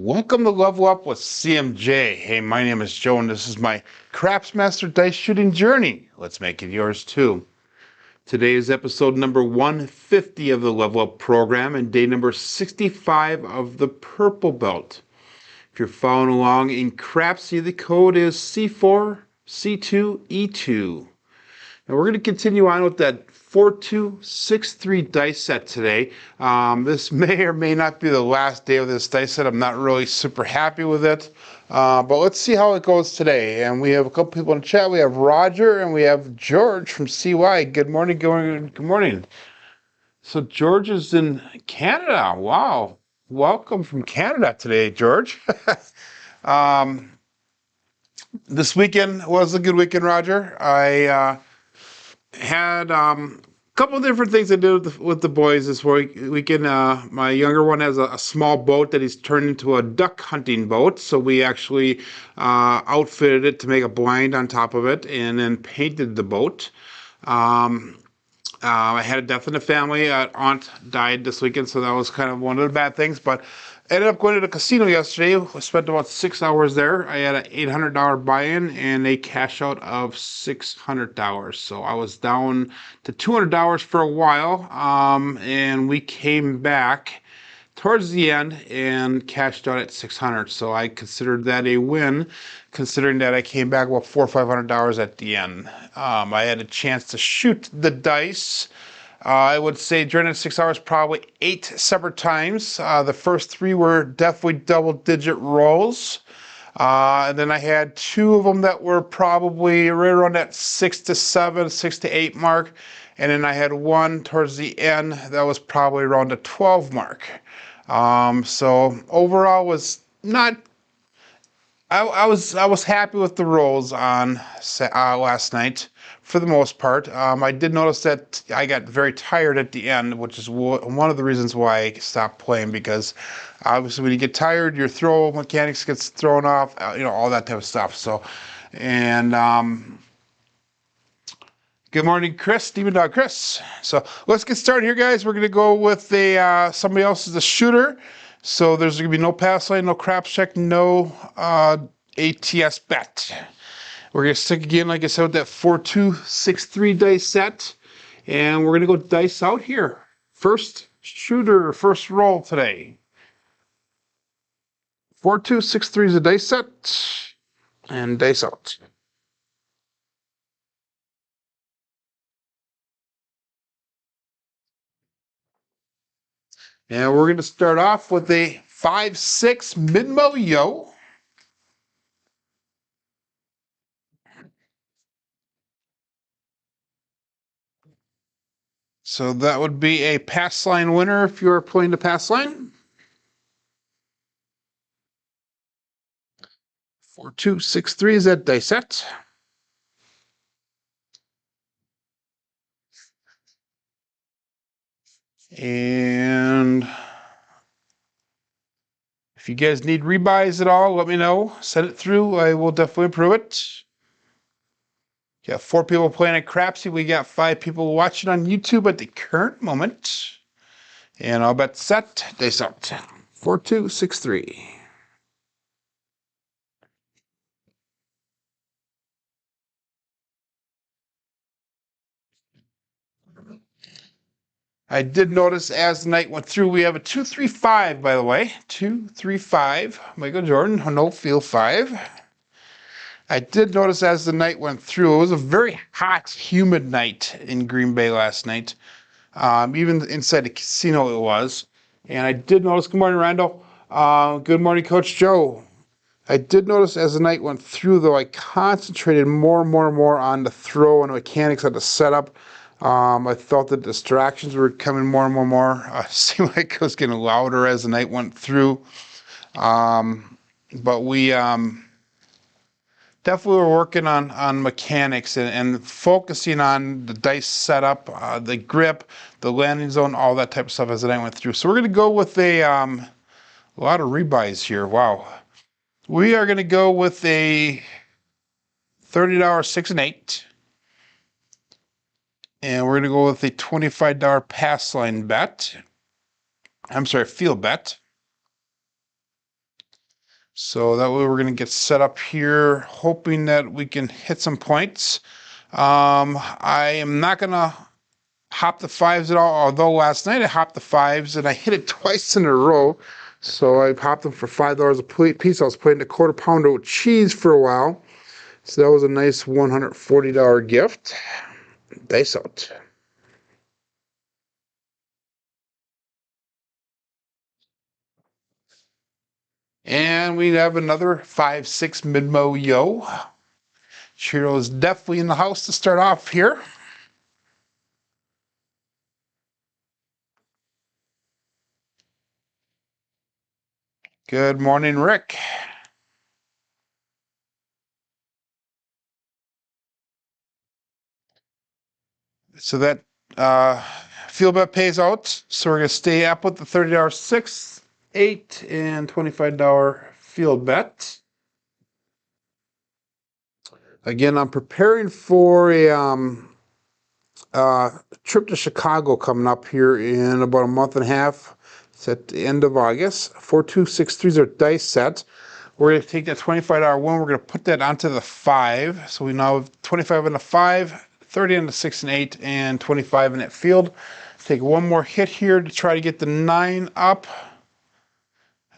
Welcome to Level Up with CMJ. Hey, my name is Joe, and this is my Craps Master Dice Shooting Journey. Let's make it yours too. Today is episode number 150 of the Level Up program and day number 65 of the Purple Belt. If you're following along in Crapsee, the code is C4C2E2. Now we're going to continue on with that 4263 dice set today. This may or may not be the last day of this dice set. I'm not really super happy with it. But let's see how it goes today. And we have a couple people in the chat. We have Roger and we have George from CY. Good morning, good morning. So George is in Canada. Wow. Welcome from Canada today, George. This weekend was a good weekend, Roger. I had a couple of different things I did with the boys this weekend. My younger one has a small boat that he's turned into a duck hunting boat. So we actually outfitted it to make a blind on top of it and then painted the boat. I had a death in the family. Aunt died this weekend, so that was kind of one of the bad things. But I ended up going to the casino yesterday. I spent about 6 hours there. I had an $800 buy-in and a cash out of $600. So I was down to $200 for a while, and we came back towards the end and cashed out at $600. So I considered that a win, considering that I came back about $400 or $500 at the end. I had a chance to shoot the dice. I would say during the 6 hours, probably 8 separate times. The first 3 were definitely double-digit rolls. And then I had 2 of them that were probably right around that 6 to 7, 6 to 8 mark. And then I had 1 towards the end that was probably around the 12 mark. So overall was not. I was happy with the rolls on last night for the most part. I did notice that I got very tired at the end, which is one of the reasons why I stopped playing, because obviously when you get tired, your throw mechanics gets thrown off, all that type of stuff. So, and good morning, Chris, Steven Dog Chris. So let's get started here, guys. We're gonna go with somebody else as a shooter. So there's going to be no pass line, no craps check, no ATS bet. We're going to stick again, like I said, with that 4263 dice set. And we're going to go dice out here. First shooter, first roll today. 4263 is a dice set. And dice out. And we're going to start off with a 5-6 mid-mo yo. So that would be a pass line winner if you are playing the pass line. 4263 is that dice set. And if you guys need rebuys at all, let me know. Send it through. I will definitely approve it. Got 4 people playing at Crapsee. We got 5 people watching on YouTube at the current moment. And I'll bet set. Dice out. 4263. I did notice as the night went through, we have a 235, by the way. 235. Michael Jordan, no field 5. I did notice as the night went through, it was a very hot, humid night in Green Bay last night. Even inside the casino it was. And I did notice, good morning, Randall. Good morning, Coach Joe. I did notice as the night went through, though, I concentrated more and more on the throw and the mechanics of the setup. I felt the distractions were coming more and more. It seemed like it was getting louder as the night went through. But we definitely were working on mechanics and focusing on the dice setup, the grip, the landing zone, all that type of stuff as the night went through. So we're going to go with a lot of rebuys here. Wow. We are going to go with a $30 6 and 8. And we're going to go with a $25 pass line bet. I'm sorry, field bet. So that way we're going to get set up here, hoping that we can hit some points. I am not going to hop the fives at all, although last night I hopped the fives and I hit it twice in a row. So I popped them for $5 a piece. I was playing a quarter pounder with cheese for a while. So that was a nice $140 gift. Dice out. And we have another 5-6 mid-mo yo. Chiro is definitely in the house to start off here. Good morning, Rick. So that field bet pays out. So we're going to stay up with the $30 6, 8, and $25 field bet. Again, I'm preparing for a trip to Chicago coming up here in about a month and a half. It's at the end of August. 4-2-6-3 is our dice set. We're going to take that $25 win. We're going to put that onto the 5. So we now have 25 on the 5, 30 on the 6 and 8, and 25 in that field. Take one more hit here to try to get the 9 up.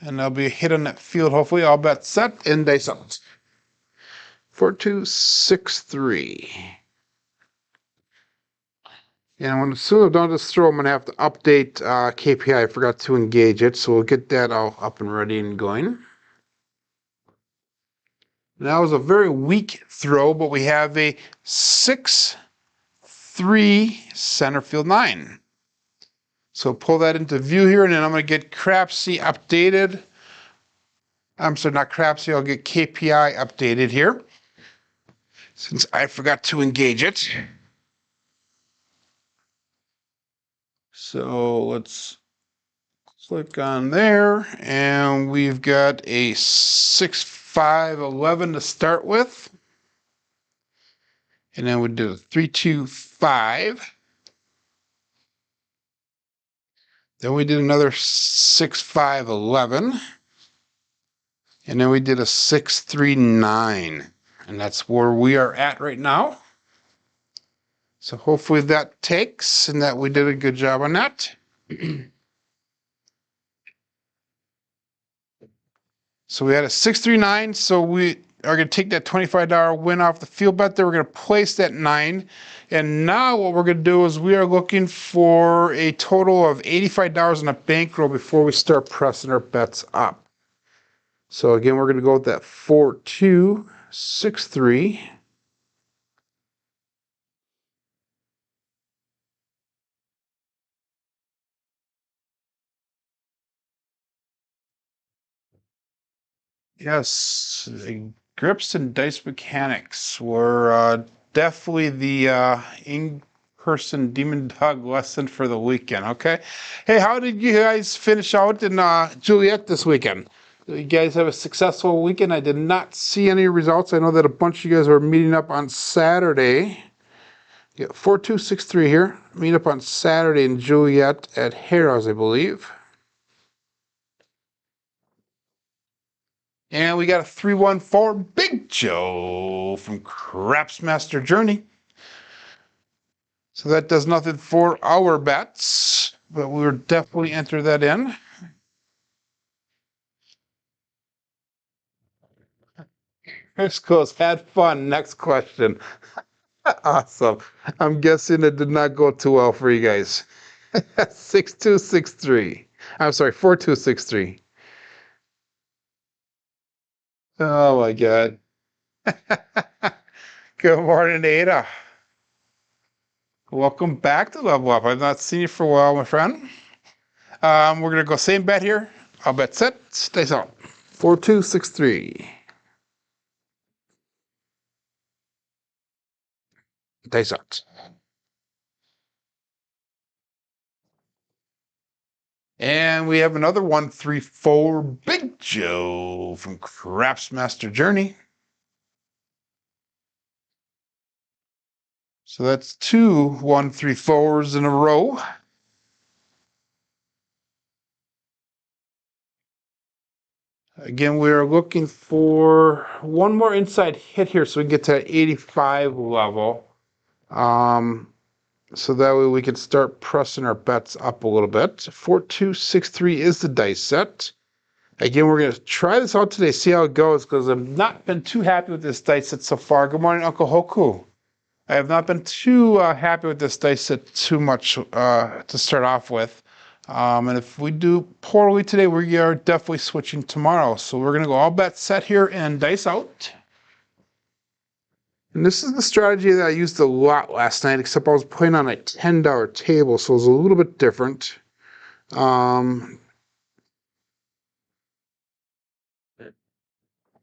And there'll be a hit on that field, hopefully. All bets set and dice out. 4-2-6-3. And as soon as I'm done this throw, I'm going to have to update KPI. I forgot to engage it, so we'll get that all up and ready and going. That was a very weak throw, but we have a 6-3 center field 9. So pull that into view here, and then I'm going to get Crapsee updated. I'm sorry, not Crapsee, I'll get KPI updated here, since I forgot to engage it. So let's click on there, and we've got a 6-5-11 to start with. And then we do 3-2-5. Then we did another 6-5-11. And then we did a 6-3-9. And that's where we are at right now. So hopefully that takes and that we did a good job on that. So we had a 6-3-9. So we are going to take that $25 win off the field bet there. We're going to place that 9. And now what we're going to do is we are looking for a total of $85 on a bankroll before we start pressing our bets up. So again, we're going to go with that 4-2-6-3. Yes, grips and dice mechanics were definitely the in-person Demon Dog lesson for the weekend. Okay, hey, how did you guys finish out in Juliet this weekend? Did you guys have a successful weekend? I did not see any results. I know that a bunch of you guys were meeting up on Saturday. Yeah, 4-2-6-3 here. Meet up on Saturday in Juliet at Harrah's, I believe. And we got a 314 Big Joe from Crapsmaster Journey. So that does nothing for our bets, but we will definitely enter that in. Chris goes, had fun. Next question. Awesome. I'm guessing it did not go too well for you guys. 6263. I'm sorry, 4263. Oh my God. Good morning, Ada. Welcome back to Level Up. I've not seen you for a while, my friend. We're going to go same bet here. I'll bet set. Stays on. 4263. Dice out. And we have another 134 Big Joe from Crapsmaster Journey. So that's 2 134s in a row. Again, we're looking for one more inside hit here so we can get to that 85 level. So that way we can start pressing our bets up a little bit. 4263 is the dice set. Again, we're going to try this out today, see how it goes, because I've not been too happy with this dice set so far. Good morning, Uncle Hoku. I have not been too happy with this dice set too much to start off with. And if we do poorly today, we are definitely switching tomorrow. So we're going to go all bets set here and dice out. And this is the strategy that I used a lot last night, except I was playing on a $10 table, so it was a little bit different. And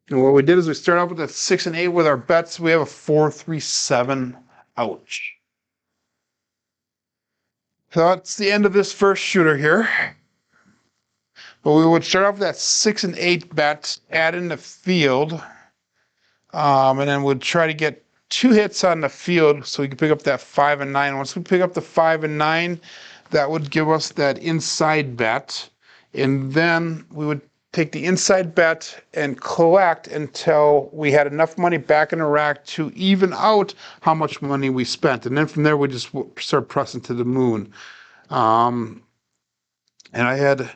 what we did is we started off with a 6 and 8 with our bets. We have a 4, 3, 7. Ouch. So that's the end of this first shooter here. But we would start off with that 6 and 8 bet, add in the field, and then we'd try to get 2 hits on the field so we could pick up that 5 and 9. Once we pick up the 5 and 9, that would give us that inside bet. And then we would take the inside bet and collect until we had enough money back in the rack to even out how much money we spent. And then from there, we just start pressing to the moon. And I had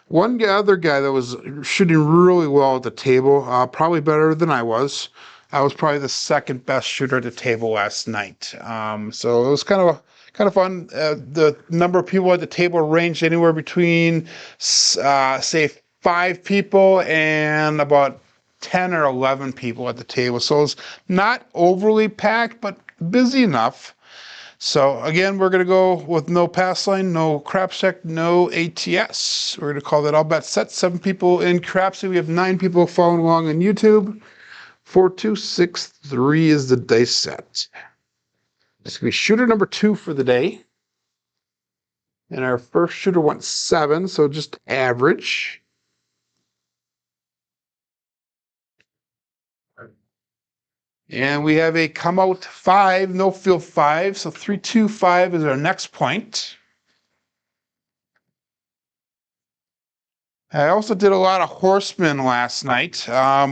one other guy that was shooting really well at the table, probably better than I was. I was probably the second best shooter at the table last night. So it was kind of fun. The number of people at the table ranged anywhere between, say, 5 people and about 10 or 11 people at the table. So it was not overly packed, but busy enough. So again, we're going to go with no pass line, no crap check, no ATS. We're going to call that all bets set. 7 people in Crapsee. We have 9 people following along on YouTube. 4263 is the dice set. This is going to be shooter number 2 for the day. And our first shooter went 7, so just average. And we have a come out 5, no field 5. So 325 is our next point. I also did a lot of horsemen last night,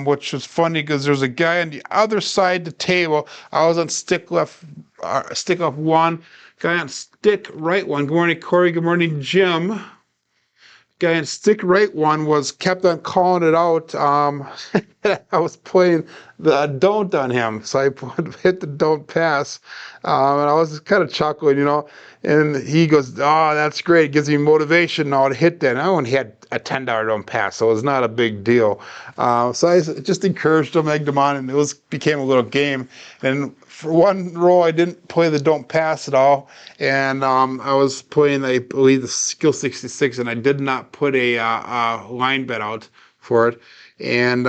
which was funny because there's a guy on the other side of the table. I was on stick left 1, guy on stick right 1. Good morning, Corey. Good morning, Jim. Guy on stick right 1 kept on calling it out. I was playing the don't on him, so I hit the don't pass, and I was kind of chuckling, And he goes, "Oh, that's great! It gives me motivation now to hit that." And I only had a $10 don't pass, so it was not a big deal. So I just encouraged him, egged him on, and became a little game. And for one roll, I didn't play the don't pass at all, and I was playing, I believe, the skill 66, and I did not put a line bet out for it. And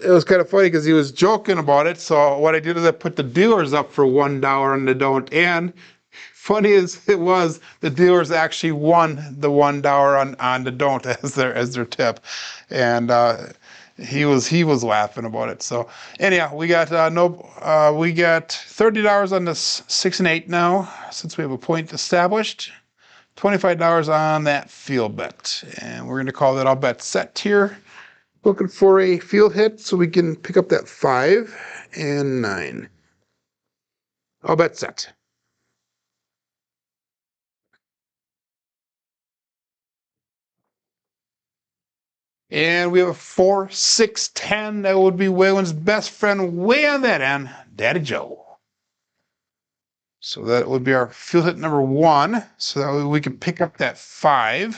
it was kind of funny because he was joking about it. So what I did is I put the dealers up for $1 on the don't, and funny as it was, the dealers actually won the $1 on the don't as their tip, and he was laughing about it. So anyhow, we got we got $30 on this 6 and 8 now, since we have a point established. $25 on that field bet, and we're going to call that all bet set here. Looking for a field hit so we can pick up that 5 and 9. All bet set. And we have a 4, 6, 10. That would be Waylon's best friend way on that end, Daddy Joe. So that would be our field hit number 1. So that way we can pick up that 5.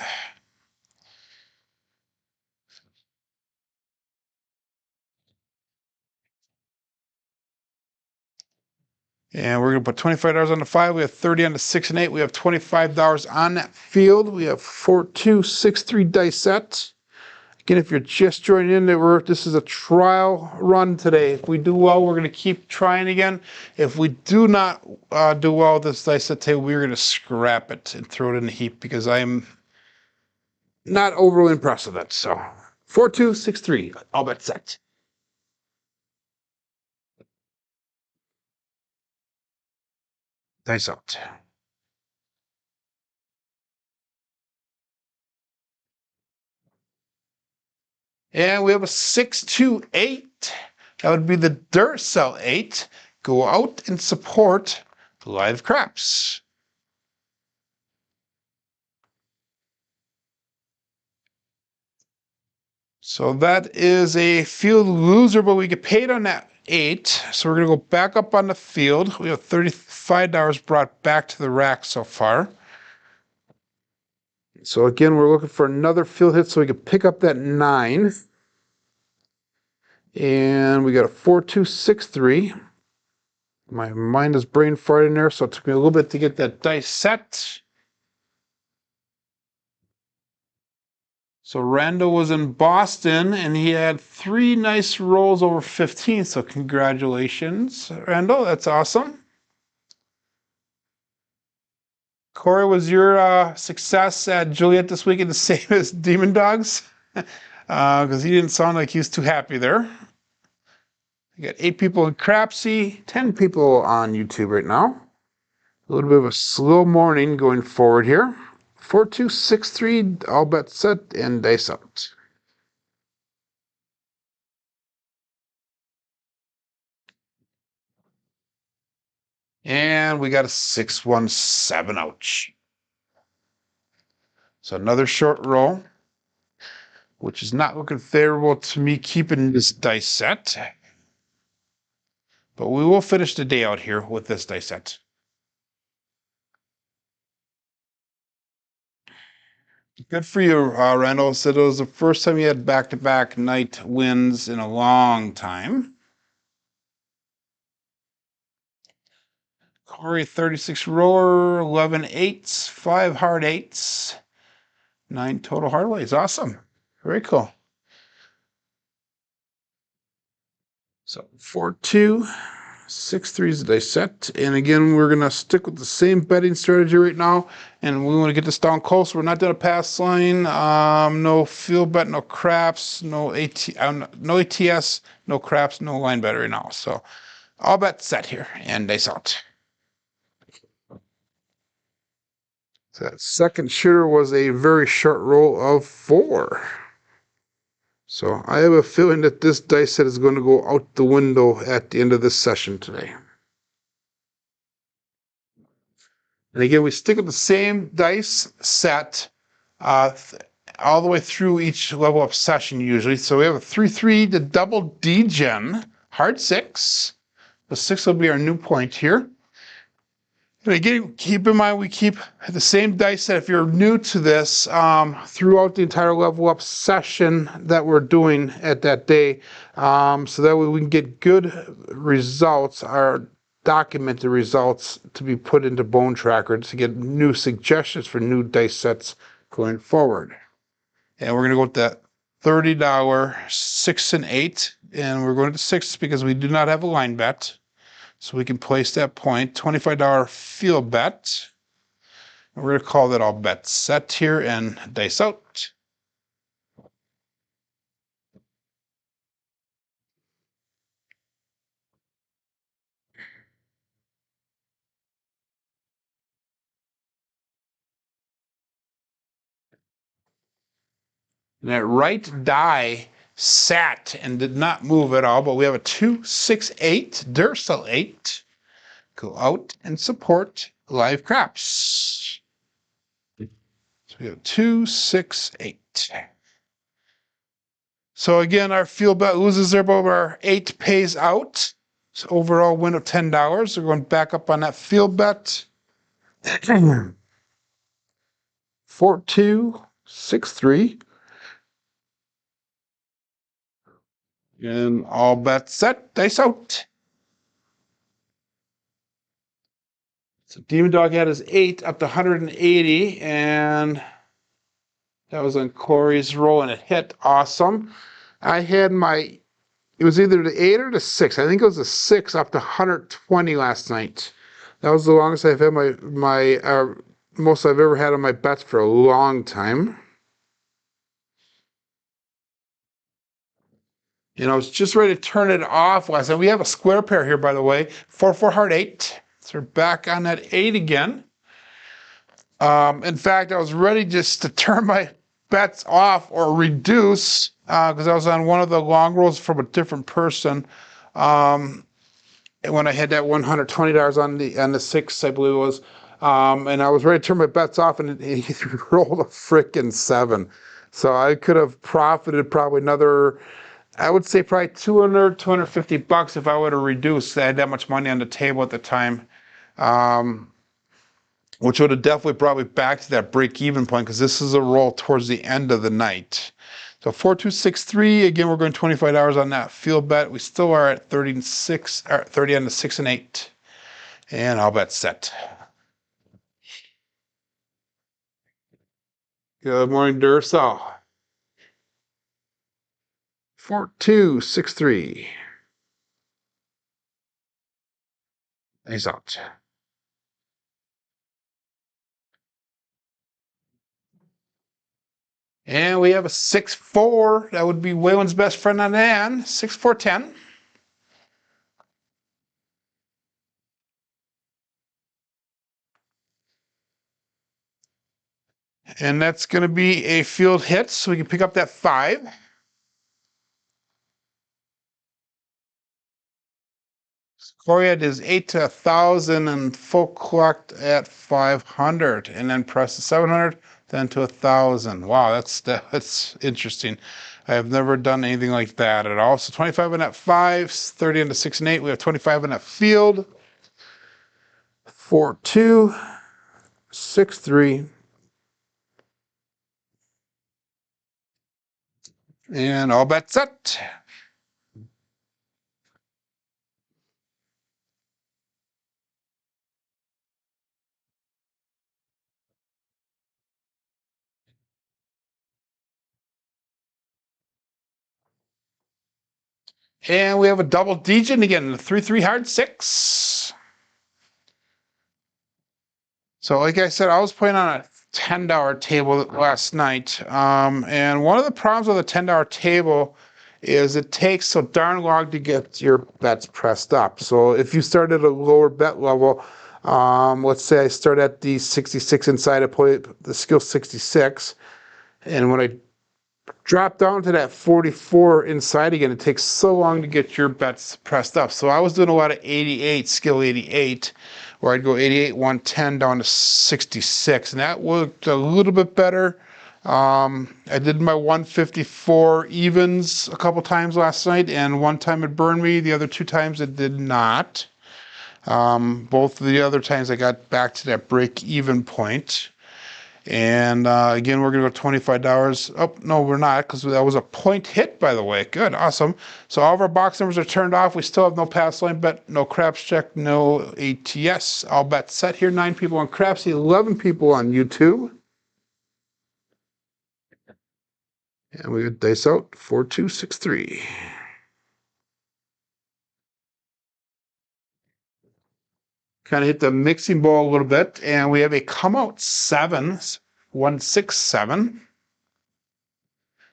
And we're going to put $25 on the 5. We have 30 on the 6 and 8. We have $25 on that field. We have 4, 2, 6, 3 dice set. Again, if you're just joining in, this is a trial run today. If we do well, we're going to keep trying again. If we do not do well with this dice set today, we're going to scrap it and throw it in the heap because I'm not overly impressed with it. So 4, 2, 6, 3, all bet set. Dice out. And we have a 628. That would be the Duracell 8. Go out and support live craps. So that is a field loser, but we get paid on that 8. So we're going to go back up on the field. We have $35 brought back to the rack so far. So again, we're looking for another field hit so we can pick up that 9. And we got a 4263. My mind is brain farting there, so it took me a little bit to get that dice set. So Randall was in Boston, and he had 3 nice rolls over 15, so congratulations, Randall. That's awesome. Corey, was your success at Juliet this weekend the same as Demon Dogs? Because he didn't sound like he was too happy there. You got 8 people in Crapsee, 10 people on YouTube right now. A little bit of a slow morning going forward here. 4263, all bets set, and dice out. And we got a 617, ouch. So another short roll, which is not looking favorable to me keeping this dice set. But we will finish the day out here with this dice set. Good for you, Randall. Said it was the first time you had back-to-back night wins in a long time. Corey, 36 roller, 11 eights, 5 hard eights, 9 total hard ways. Awesome. Very cool. So 4-2, 6-3 is the dice set. And again, we're going to stick with the same betting strategy right now. And we want to get this down close. We're not doing a pass line. No field bet, no craps, no ATS, no craps, no line bet right now. So all bets set here and dice out. So that second shooter was a very short roll of 4. So I have a feeling that this dice set is going to go out the window at the end of this session today. And again, we stick with the same dice set all the way through each level up session usually. So we have a 3-3 to double D-Gen, hard 6. The 6 will be our new point here. And again, keep in mind we keep the same dice set if you're new to this throughout the entire level up session that we're doing at that day. So that way we can get good results, or documented results to be put into Bone Tracker to get new suggestions for new dice sets going forward. And we're going to go with that $30 6 and 8. And we're going to 6 because we do not have a line bet. So we can place that point, $25 field bet. And we're going to call that all bets set here and dice out. And that right die sat and did not move at all, but we have a 2-6-8, Duracell 8. Go out and support live craps. So we have 2-6-8. So again, our field bet loses there, but our 8 pays out. So overall win of $10. We're going back up on that field bet. 4-2, 6-3. And all bets set, dice out. So Demon Dog had his 8 up to 180, and that was on Corey's roll, and it hit. Awesome. I had it was either the 8 or the 6. I think it was the 6 up to 120 last night. That was the longest I've had most I've ever had on my bets for a long time. And I was just ready to turn it off last night. We have a square pair here, by the way. 4-4 hard 8. So we're back on that 8 again. In fact, I was ready just to turn my bets off or reduce because I was on one of the long rolls from a different person. When I had that $120 on the six, I believe it was, and I was ready to turn my bets off, and he rolled a frickin' 7. So I could have profited probably another, I would say probably 250 bucks if I would have reduced. I had that much money on the table at the time, which would have definitely brought me back to that break-even point, because this is a roll towards the end of the night. So 4263, again, we're going $25 on that field bet. We still are at 30 on the 6 and 8. And I'll bet set. Good morning, Duracell. 4263. He's out. And we have a 6-4. That would be Waylon's best friend on Ann. 6-4-10. And that's going to be a field hit, so we can pick up that 5. Coriad is 8 to 1,000 and full clocked at 500, and then press to 700, then to 1,000. Wow, that's interesting. I have never done anything like that at all. So 25 on that 5, 30 on the 6 and 8. We have 25 on that field. 4, 2, 6, 3. And all bets set. And we have a double digit again, 3-3 hard 6. So like I said, I was playing on a $10 table last night. And one of the problems with a $10 table is it takes so darn long to get your bets pressed up. So if you start at a lower bet level, let's say I start at the 66 inside, I play the skill 66. And when I drop down to that 44 inside again, it takes so long to get your bets pressed up. So I was doing a lot of 88, skill 88, where I'd go 88, 110 down to 66, and that worked a little bit better. I did my 154 evens a couple times last night, and one time it burned me, the other 2 times it did not. Both of the other times I got back to that break-even point. And again, we're going to go $25. Oh, no, we're not, because that was a point hit, by the way. Good, awesome. So all of our box numbers are turned off. We still have no pass line bet, no craps check, no ATS. All bets set here. 9 people on Crapsee, 11 people on YouTube. And we got dice out, 4263. Kind of hit the mixing bowl a little bit, and we have a come out 7, 167.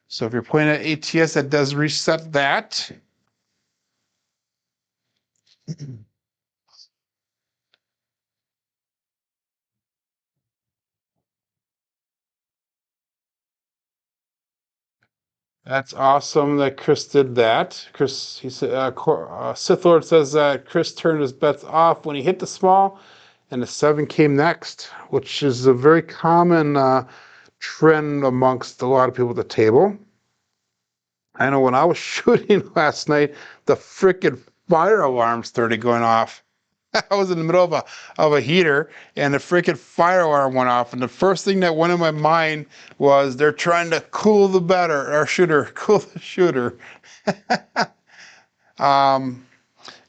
So if you're playing at ATS, that does reset that. That's awesome that Chris did that. Chris, he said, Sith Lord says that Chris turned his bets off when he hit the small, and the 7 came next, which is a very common trend amongst a lot of people at the table. I know when I was shooting last night, the frickin' fire alarm started going off. I was in the middle of a heater, and the freaking fire alarm went off. And the first thing that went in my mind was they're trying to cool the better or shooter, cool the shooter. And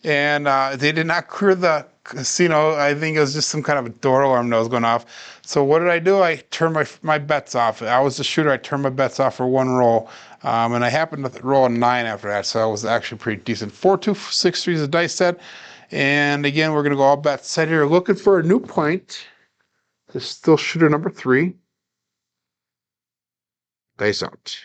they did not clear the casino. I think it was just some kind of a door alarm that was going off. So what did I do? I turned my bets off. I was the shooter. I turned my bets off for 1 roll. And I happened to roll a 9 after that, so I was actually pretty decent. 4263 is a dice set. And again, we're going to go all bets set here. Looking for a new point. This is still shooter number 3. Dice out.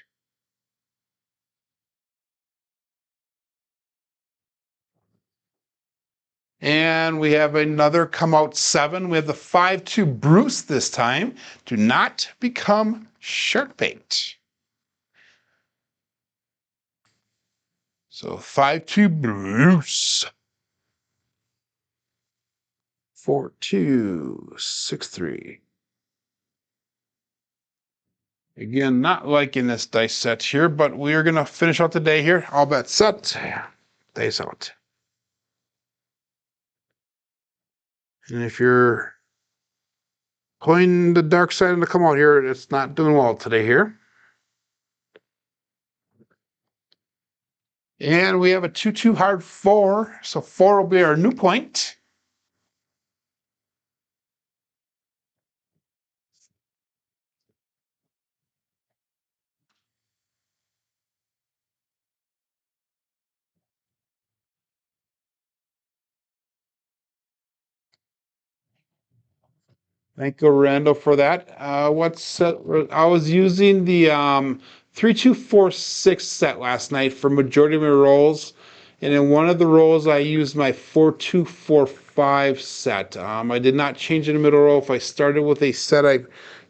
And we have another come out 7. We have the 5-2 Bruce this time. Do not become shark bait. So 5-2 Bruce. 4-2-6-3. Again, not liking this dice set here, but we are going to finish out the day here. All bets set. Dice out. And if you're playing the dark side to come out here, it's not doing well today here. And we have a 2-2 hard 4, so 4 will be our new point. Thank you, Randall, for that. I was using the 3-2-4-6 set last night for majority of my rolls, and in one of the rolls I used my 4-2-4-5 set. I did not change in the middle roll. If I started with a set, I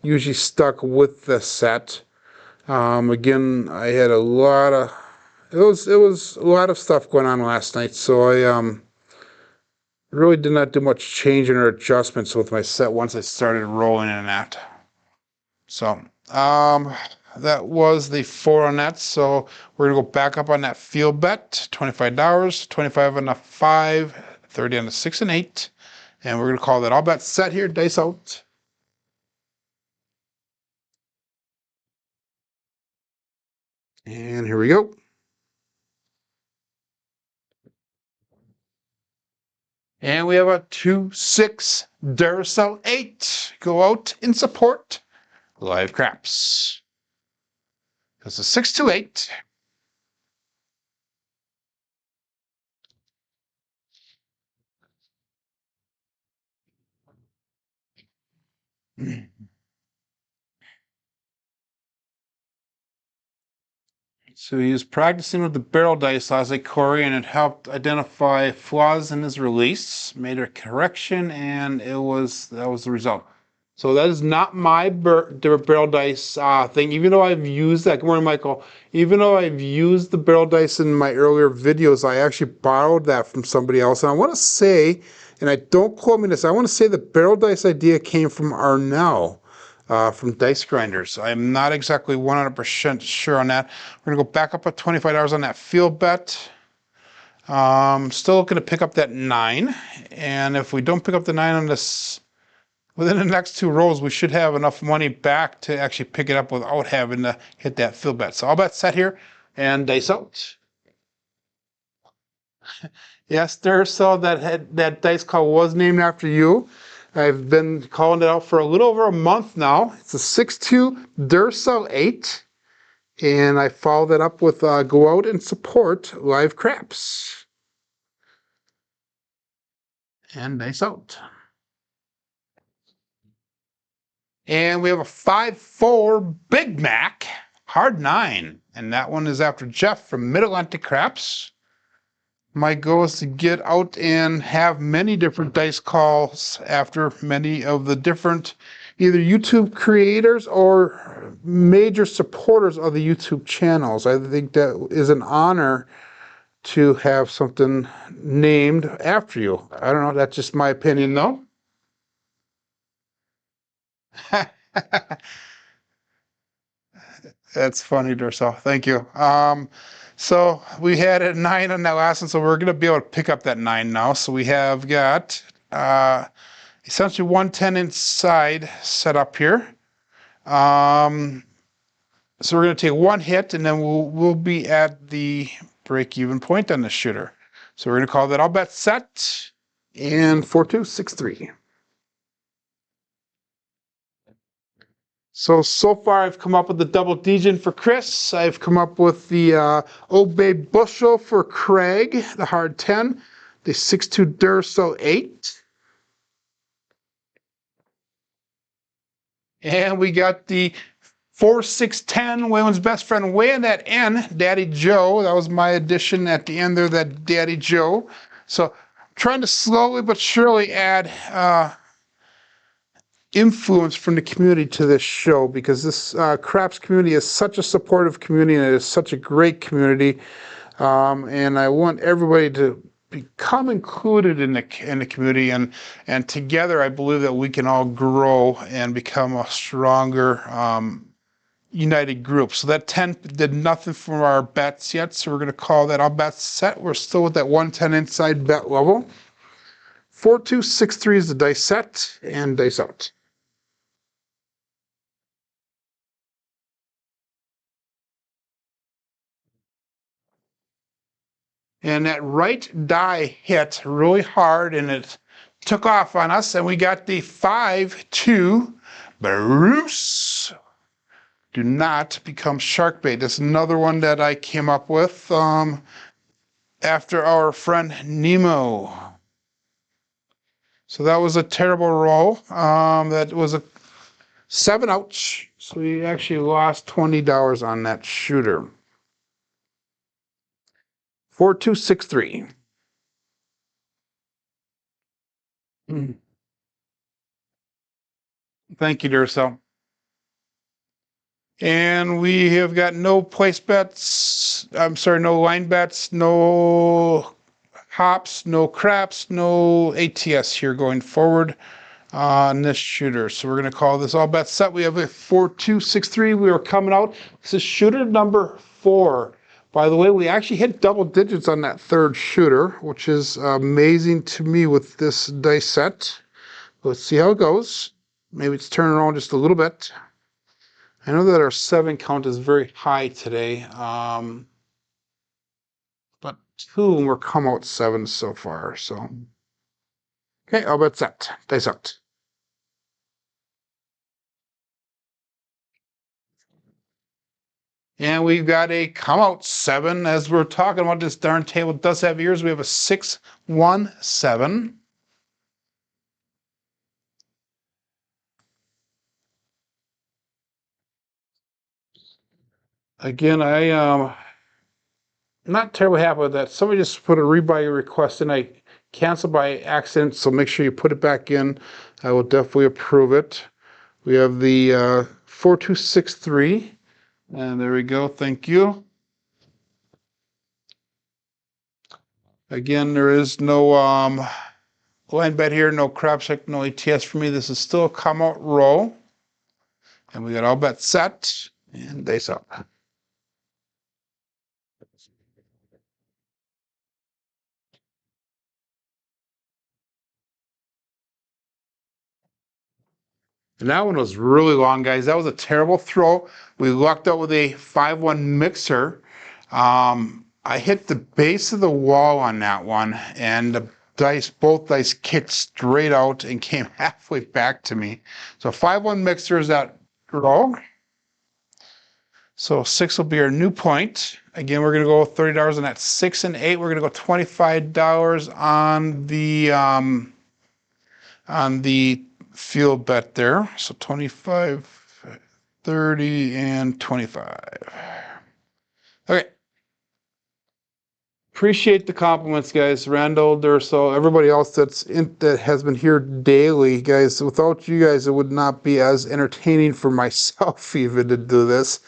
usually stuck with the set. Again, I had a lot of it was a lot of stuff going on last night, so I really did not do much changing or adjustments with my set once I started rolling in that. So that was the 4 on that. So we're gonna go back up on that field bet, $25, 25 on the 5, 30 on the 6 and 8, and we're gonna call that all bets set here. Dice out. And here we go. And we have a 2-6 Duracell 8. Go out in support. Live craps. That's a 6-2-8. So he was practicing with the barrel dice last night, Corey, and it helped identify flaws in his release, made a correction, and that was the result. So that is not my barrel dice thing, even though I've used that. Good morning, Michael. Even though I've used the barrel dice in my earlier videos, I actually borrowed that from somebody else. And I want to say, and I don't quote me this, I want to say the barrel dice idea came from Arnell. From Dice Grinders. I'm not exactly 100% sure on that. We're going to go back up at $25 on that field bet. Still looking to pick up that 9. And if we don't pick up the 9 on this, within the next 2 rolls, we should have enough money back to actually pick it up without having to hit that field bet. So all bets set here and dice out. Yes, Duracell, that dice call was named after you. I've been calling it out for a little over a month now. It's a 6-2 Duracell 8. And I followed that up with go out and support live craps. And dice out. And we have a 5-4 Big Mac, hard 9. And that one is after Jeff from Mid-Atlantic Craps. My goal is to get out and have many different dice calls after many of the different either YouTube creators or major supporters of the YouTube channels. I think that is an honor to have something named after you. I don't know, that's just my opinion though. That's funny, Duracell. Thank you. So we had a 9 on that last one, so we're going to be able to pick up that 9 now. So we have got essentially 110 inside set up here. So we're going to take 1 hit, and then we'll be at the break-even point on the shooter. So we're going to call that all bets set, and 4-2-6-3. So far I've come up with the double Degen for Chris. I've come up with the Obey Bushel for Craig, the hard 10, the 6-2 Duracell 8. And we got the 4-6-10, Waylon's best friend, way in that N, Daddy Joe. That was my addition at the end there, that Daddy Joe. So trying to slowly but surely add influence from the community to this show, because this craps community is such a supportive community, and it is such a great community. And I want everybody to become included in the community, and together I believe that we can all grow and become a stronger united group. So that 10 did nothing for our bets yet, so we're going to call that all bets set. We're still with that 110 inside bet level. 4263 is the dice set, and dice out. And that right die hit really hard, and it took off on us, and we got the 5-2 Bruce. Do not become shark bait. That's another one that I came up with after our friend Nemo. So that was a terrible roll. That was a 7 ouch. So we actually lost $20 on that shooter. 4263. Thank you, Duracell. And we have got no place bets. I'm sorry, no line bets, no hops, no craps, no ATS here going forward on this shooter. So we're going to call this all bets set. We have a 4263. We are coming out. This is shooter number 4. By the way, we actually hit double digits on that third shooter, which is amazing to me with this dice set. Let's see how it goes. Maybe it's turning around just a little bit. I know that our 7 count is very high today, but 2 of them were come out 7 so far. So, okay, all bets set. Dice out. And we've got a come out 7. As we're talking about, this darn table does have ears. We have a 6-1-7. Again, I'm not terribly happy with that. Somebody just put a rebuy request in. I canceled by accident, so make sure you put it back in. I will definitely approve it. We have the 4263. And there we go. Thank you. Again, there is no line bet here, no crapsee, no ATS for me. This is still a come out roll. And we got all bets set and dice up. And that one was really long, guys. That was a terrible throw. We lucked out with a 5-1 mixer. I hit the base of the wall on that one, and the dice, both dice kicked straight out and came halfway back to me. So 5-1 mixer is that roll. So 6 will be our new point. Again, we're going to go $30 on that 6 and 8. We're going to go $25 on the field bet there. So 25, 30, and 25. Okay. Appreciate the compliments, guys. Randall, Durso, everybody else that has been here daily, guys. Without you guys, it would not be as entertaining for myself even to do this.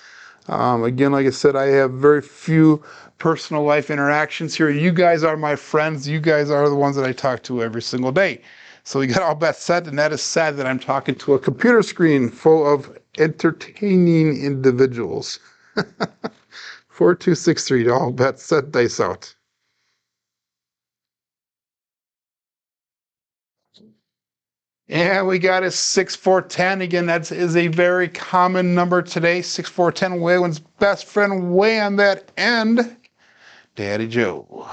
Again, like I said, I have very few personal life interactions here. You guys are my friends. You guys are the ones that I talk to every single day. So we got all bets set, and that is sad that I'm talking to a computer screen full of entertaining individuals. 4263, all bets set, dice out. And we got a 6410. Again, that is a very common number today. 6410, Waylon's best friend, way on that end. Daddy Joe.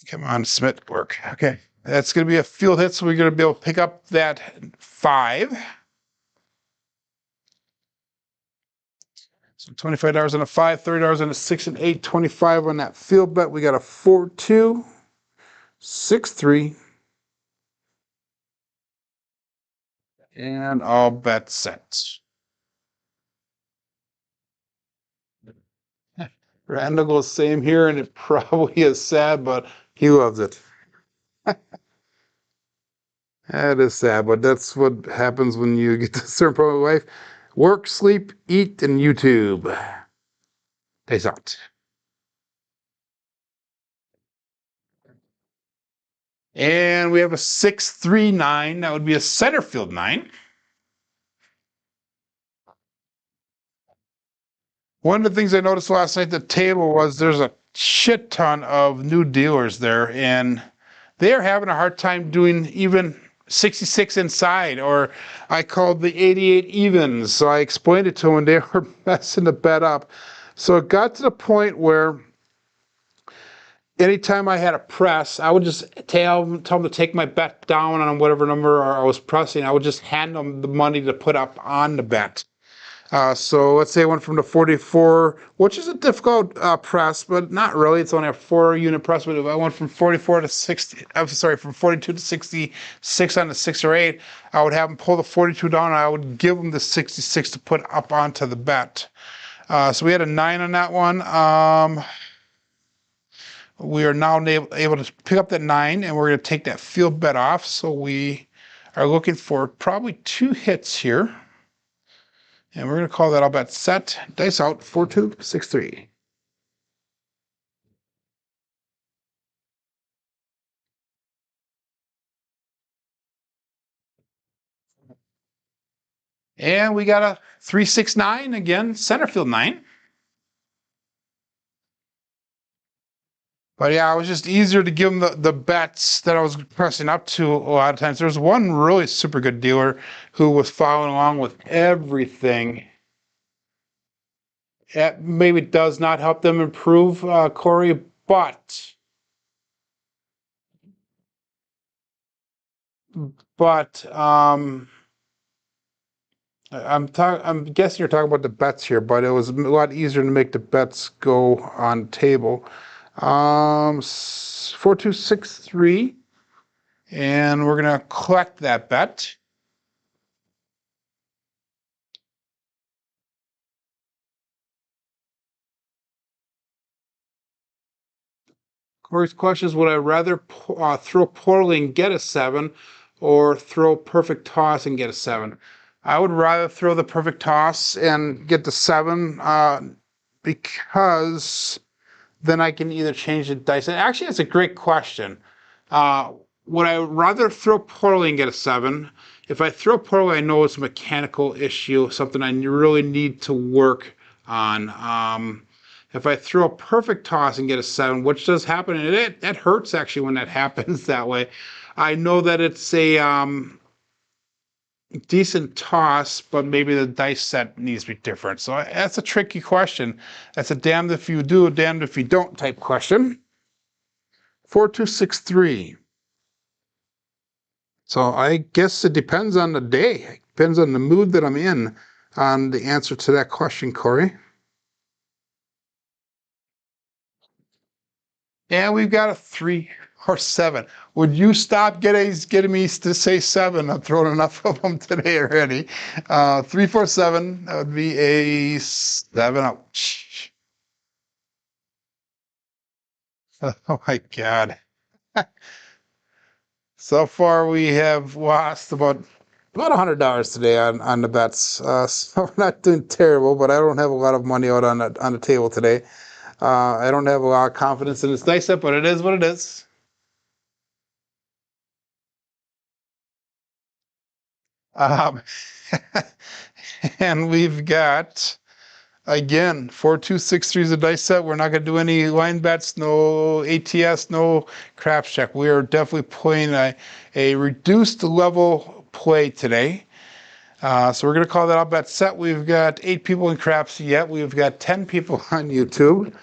Come on, Smith, work. Okay. That's going to be a field hit, so we're going to be able to pick up that 5. So $25 on a 5, $30 on a 6 and 8, 25 on that field bet. We got a 4-2, 6-3, and all bets set. Randall goes same here, and it probably is sad, but he loves it. That is sad, but that's what happens when you get to a certain point in life. Work, sleep, eat, and YouTube. Peace out. And we have a 6-3-9. That would be a center field 9. One of the things I noticed last night at the table was there's a shit ton of new dealers there, and they are having a hard time doing even 66 inside, or I called the 88 evens. So I explained it to them, and they were messing the bet up. So it got to the point where anytime I had a press, I would just tell them to take my bet down on whatever number I was pressing. I would just hand them the money to put up on the bet. So let's say I went from the 44, which is a difficult press, but not really. It's only a 4-unit press. But if I went from 44 to 60, I'm sorry, from 42 to 66 on the 6 or 8, I would have them pull the 42 down, and I would give them the 66 to put up onto the bet. So we had a 9 on that one. We are now able to pick up that 9, and we're going to take that field bet off. So we are looking for probably 2 hits here. And we're going to call that all bet set. Dice out, 4-2-6-3. And we got a 3-6-9 again, center field 9. But yeah, it was just easier to give them the bets that I was pressing up to a lot of times. There was one really super good dealer who was following along with everything. It maybe does not help them improve, Corey, but I'm guessing you're talking about the bets here, but it was a lot easier to make the bets go on table. 4-2-6-3, and we're gonna collect that bet. Corey's question is, would I rather throw poorly and get a 7, or throw perfect toss and get a 7? I would rather throw the perfect toss and get the 7, because then I can either change the dice. And actually, that's a great question. Would I rather throw poorly and get a 7? If I throw poorly, I know it's a mechanical issue, something I really need to work on. If I throw a perfect toss and get a 7, which does happen, and it hurts actually when that happens that way, I know that it's a decent toss, but maybe the dice set needs to be different. So that's a tricky question. That's a damned if you do, damned if you don't type question. 4-2-6-3. So I guess it depends on the day. It depends on the mood that I'm in on the answer to that question, Corey. And we've got a 3 or 7. Would you stop getting me to say 7? I've thrown enough of them today already. 3, 4, 7. That would be a 7. Ouch. Oh my God. So far we have lost about $100 today on the bets. So we're not doing terrible, but I don't have a lot of money out on the table today. I don't have a lot of confidence in this dice set, but it is what it is. And we've got, again, 4-2-6-3 is a dice set. We're not going to do any line bets, no ATS, no craps check. We are definitely playing a reduced level play today. So we're going to call that all bet set. We've got 8 people in Crapsee yet. We've got 10 people on YouTube.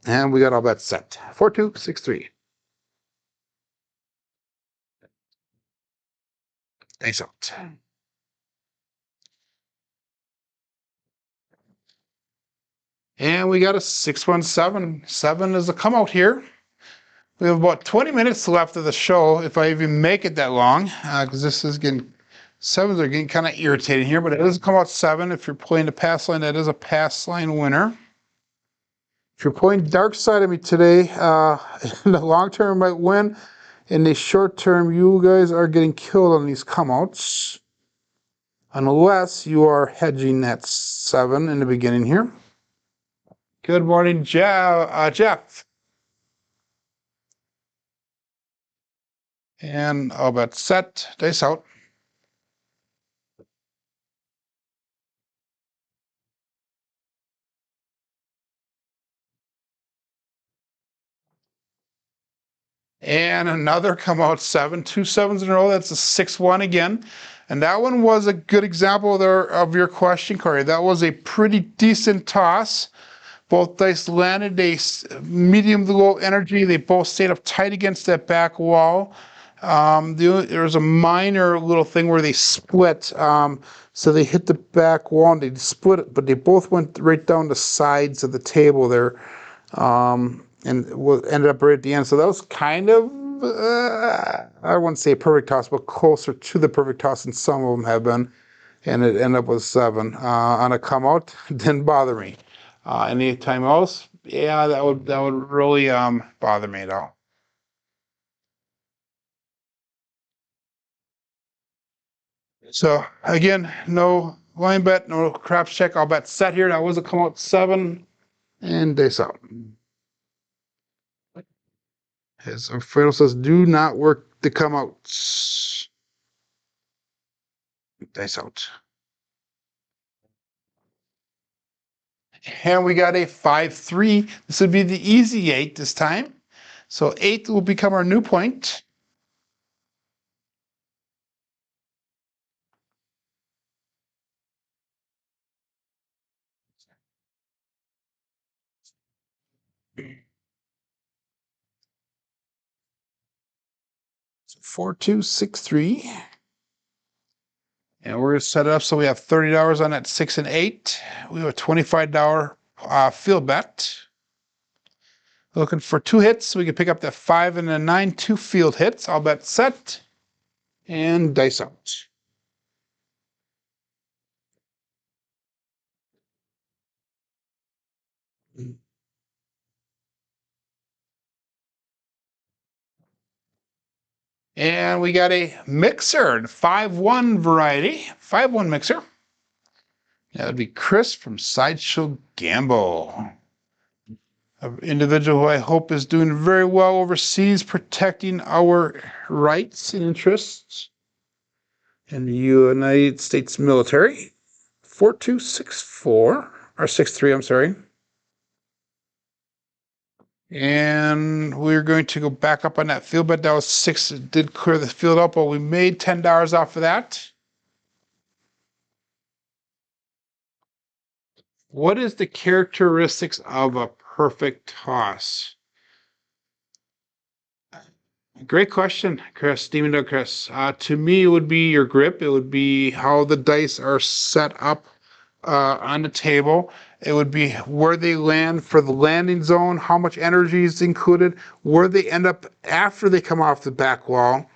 And we got all bet set. 4-2-6-3. Thanks out. And we got a 6-1-7. 7 is a come out here. We have about 20 minutes left of the show, if I even make it that long, because this is getting, 7s are getting kind of irritating here, but it does come out 7. If you're playing the pass line, that is a pass line winner. If you're playing dark side of me today, in the long term might win. In the short term, you guys are getting killed on these come outs. unless you are hedging that 7 in the beginning here. Good morning, Jeff. And I'll bet set, dice out. And another come out 7, 2 sevens in a row. That's a 6-1 again. And that one was a good example there of your question, Corey. That was a pretty decent toss. Both dice landed a medium to low energy. They both stayed up tight against that back wall. There was a minor little thing where they split. So they hit the back wall and they split it, but they both went right down the sides of the table there. And ended up right at the end. So that was kind of, I wouldn't say a perfect toss, but closer to the perfect toss than some of them have been. And it ended up with 7. On a come out, didn't bother me. Anytime else, yeah, that would really bother me at all. So again, no line bet, no craps check. I'll bet set here. That was a come out 7 and dice out. As Alfredo says, do not work the come outs. Dice out. And we got a 5-3. This would be the easy 8 this time. So 8 will become our new point. So 4, 2, 6, 3. And we're going to set it up so we have $30 on that 6 and 8. We have a $25 field bet. Looking for 2 hits. We can pick up the 5 and the 9, 2 field hits. I'll bet set and dice out. And we got a mixer, 5-1 variety, 5-1 mixer. That would be Chris from Sideshow Gamble. An individual who I hope is doing very well overseas, protecting our rights and interests in the United States military. 4264, or 63, I'm sorry. And we're going to go back up on that field bet. That was 6. It did clear the field up, but we made $10 off of that. What is the characteristics of a perfect toss? Great question, Chris. Demon Dog Chris. To me, it would be your grip. It would be how the dice are set up on the table. It would be where they land for the landing zone, how much energy is included, where they end up after they come off the back wall.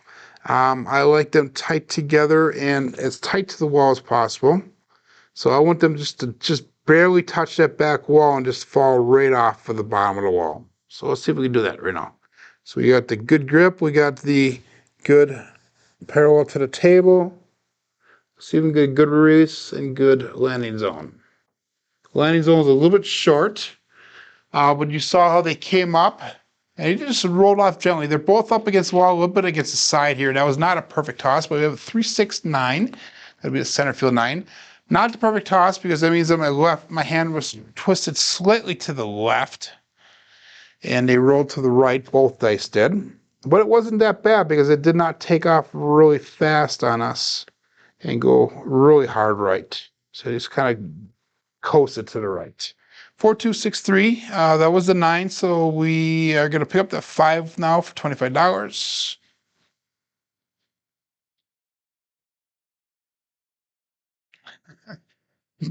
I like them tight together and as tight to the wall as possible. So I want them just barely touch that back wall and just fall right off of the bottom of the wall. So let's see if we can do that right now. So we got the good grip, we got the good parallel to the table. See if we can get good release and good landing zone. Landing zone is a little bit short, but you saw how they came up and he just rolled off gently. They're both up against the wall, a little bit against the side here. That was not a perfect toss, but we have a 3-6-9. That'd be a center field 9. Not the perfect toss because that means that my hand was twisted slightly to the left and they rolled to the right, both dice did. But it wasn't that bad because it did not take off really fast on us and go really hard right. So just kind of coasted to the right. 4263, that was the 9, so we are going to pick up the 5 now for $25.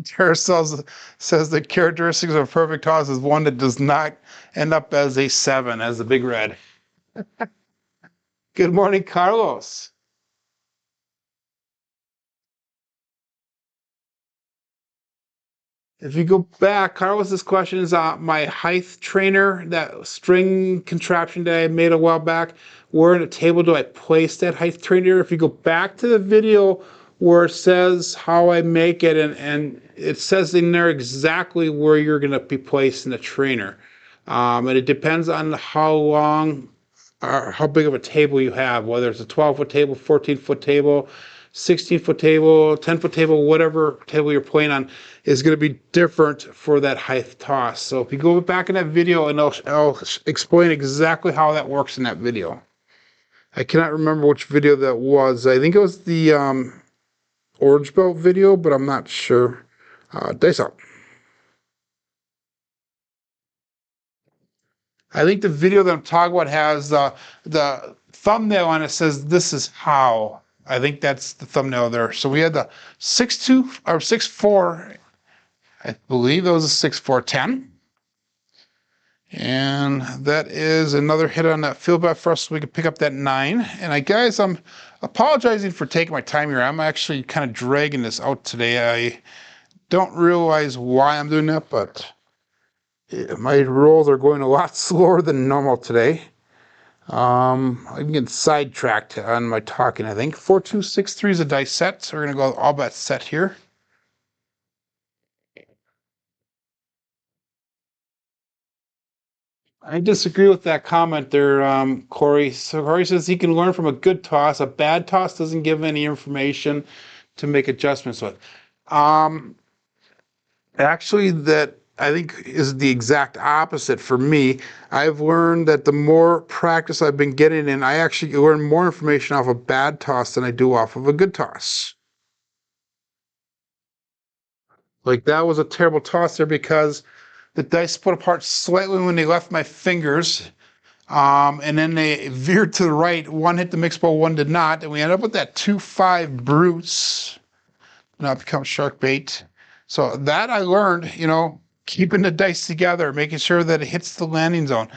Carousel says the characteristics of a perfect toss is one that does not end up as a 7, as the big red. Good morning, Carlos. If you go back, Carlos's question is my height trainer, that string contraption that I made a while back. Where in the table do I place that height trainer? If you go back to the video where it says how I make it, and it says in there exactly where you're going to be placing the trainer. And it depends on how long or how big of a table you have, whether it's a 12-foot table, 14-foot table, 16-foot table, 10-foot table, whatever table you're playing on is going to be different for that height toss. So if you go back in that video, and I'll explain exactly how that works in that video. I cannot remember which video that was. I think it was the Orange Belt video, but I'm not sure. Dice up. I think the video that I'm talking about has the thumbnail on it says "This is how." I think that's the thumbnail there. So we had the 6'2" or 6'4". I believe that was a 6'4" and that is another hit on that field bet for us, so we can pick up that 9. And guys, I'm apologizing for taking my time here. I'm actually kind of dragging this out today. I don't realize why I'm doing that, but my rolls are going a lot slower than normal today. I'm getting sidetracked on my talking, I think. 4-2-6-3 is a dice set, so we're going to go all bet set here. I disagree with that comment there, Corey. So Corey says he can learn from a good toss. A bad toss doesn't give any information to make adjustments with. Actually, that I think is the exact opposite for me. I've learned that the more practice I've been getting in, I actually learn more information off a bad toss than I do off of a good toss. Like that was a terrible toss there because the dice split apart slightly when they left my fingers. And then they veered to the right. One hit the mixed bowl, one did not. And we ended up with that 2-5 Brutes. Now become shark bait. So that I learned, keeping the dice together, making sure that it hits the landing zone.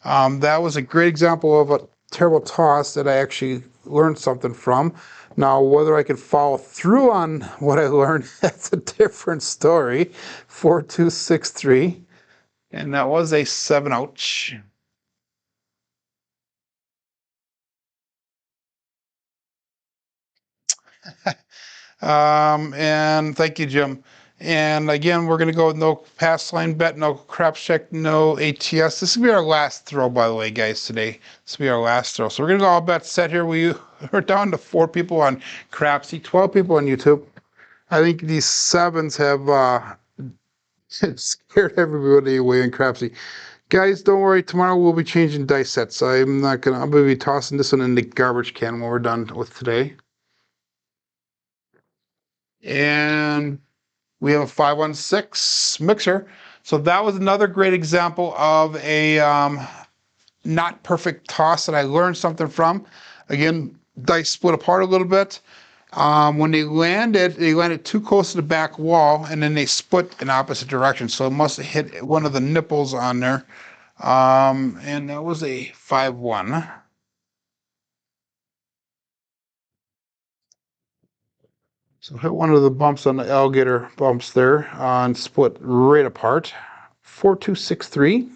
That was a great example of a terrible toss that I actually learned something from. Now, whether I can follow through on what I learned, that's a different story. 4-2-6-3. And that was a 7-ouch. And thank you, Jim. And again, we're going to go with no pass line bet, no craps check, no ATS. This will be our last throw, by the way, guys, today. This will be our last throw. So we're going to go all bet set here. We're down to 4 people on Crapsee, 12 people on YouTube. I think these 7s have scared everybody away in Crapsee. Guys, don't worry. Tomorrow we'll be changing dice sets. I'm going to be tossing this one in the garbage can when we're done with today. And we have a 5-1-6 mixer. So that was another great example of a not perfect toss that I learned something from. Again, dice split apart a little bit. When they landed too close to the back wall, and then they split in opposite directions. So it must have hit one of the nipples on there. And that was a 5-1. So hit one of the bumps on the alligator bumps there and split right apart. 4-2-6-3.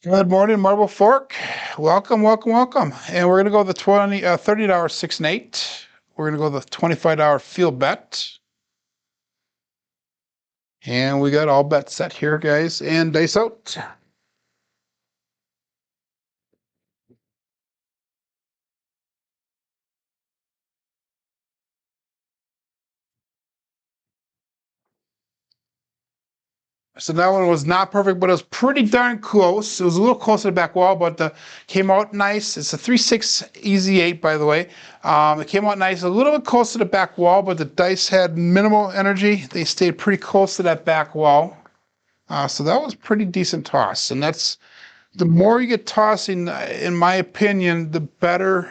Good morning, Marble Fork. Welcome, welcome, welcome. And we're going to go the $30 6 and 8. We're going to go the $25 field bet. And we got all bets set here, guys. And dice out. So that one was not perfect, but it was pretty darn close. It was a little closer to the back wall, but came out nice. It's a 3-6 easy 8, by the way. It came out nice, a little bit close to the back wall, but the dice had minimal energy. They stayed pretty close to that back wall. So that was pretty decent toss. And that's the more you get tossing, in my opinion, the better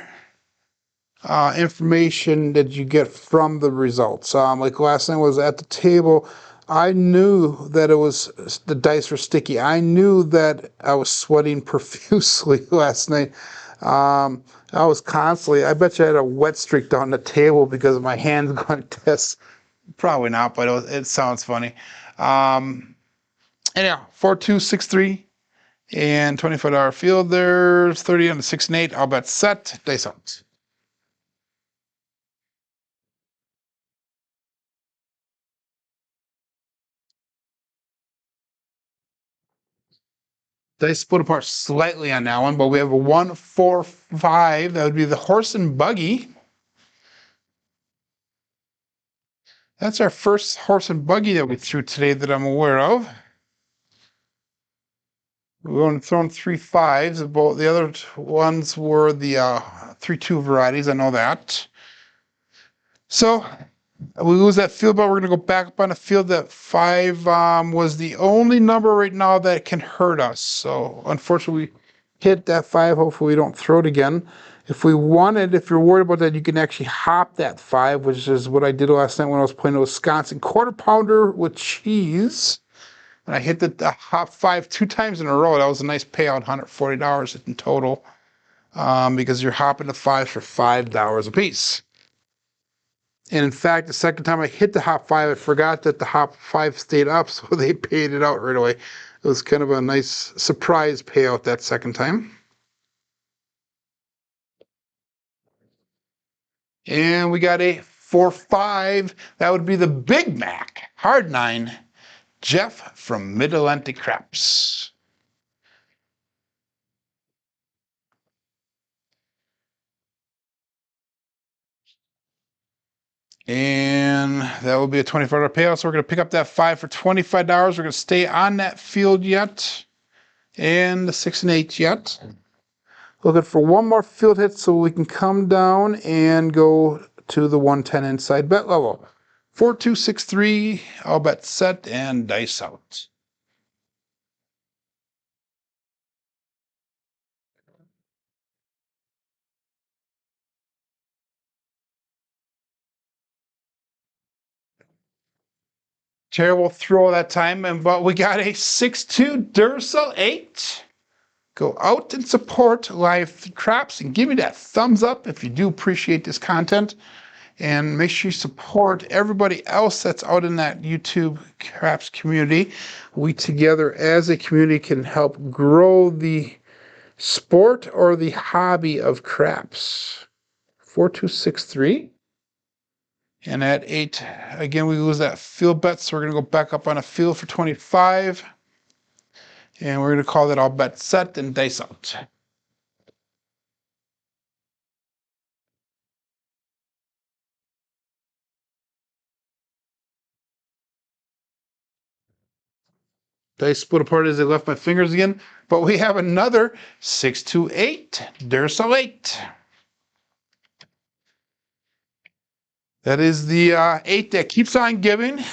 information that you get from the results. Like last night was at the table. I knew that the dice were sticky. I knew that I was sweating profusely last night. I was constantly, I bet you I had a wet streak down the table because of my hands going like this. Probably not, but it sounds funny. Anyhow, 4-2-6-3. And $25 field, there's 30 on the 6 and 8. I'll bet set, dice out. Dice split apart slightly on that one, but we have a 1, 4, 5. That would be the horse and buggy. That's our first horse and buggy that we threw today that I'm aware of. We've only thrown 3 5s. Both the other ones were the 3-2 varieties. I know that. So we lose that field, but we're going to go back up on the field. That 5 was the only number right now that can hurt us. So unfortunately, we hit that 5. Hopefully, we don't throw it again. If we wanted, if you're worried about that, you can actually hop that 5, which is what I did last night when I was playing the Wisconsin quarter pounder with cheese. And I hit the hop 5 2 times in a row. That was a nice payout, $140 in total, because you're hopping the 5s for $5 a piece. And in fact, the second time I hit the hop 5, I forgot that the hop 5 stayed up, so they paid it out right away. It was kind of a nice surprise payout that second time. And we got a 4-5. That would be the Big Mac, hard 9, Jeff from Mid-Atlantic Craps. And that will be a $25 payout. So we're going to pick up that 5 for $25. We're going to stay on that field yet. And the 6 and 8 yet. Looking for one more field hit so we can come down and go to the 110 inside bet level. 4, 2, 6, 3. I'll bet set and dice out. Terrible throw that time, but we got a 6-2 Duracell 8. Go out and support live craps and give me that thumbs up if you do appreciate this content. And make sure you support everybody else that's out in that YouTube craps community. We together as a community can help grow the sport or the hobby of craps. 4263. And at 8, again, we lose that field bet, so we're going to go back up on a field for 25. And we're going to call that all bet set and dice out. Dice split apart as I left my fingers again. But we have another 628 Duracell 8. That is the 8 that keeps on giving.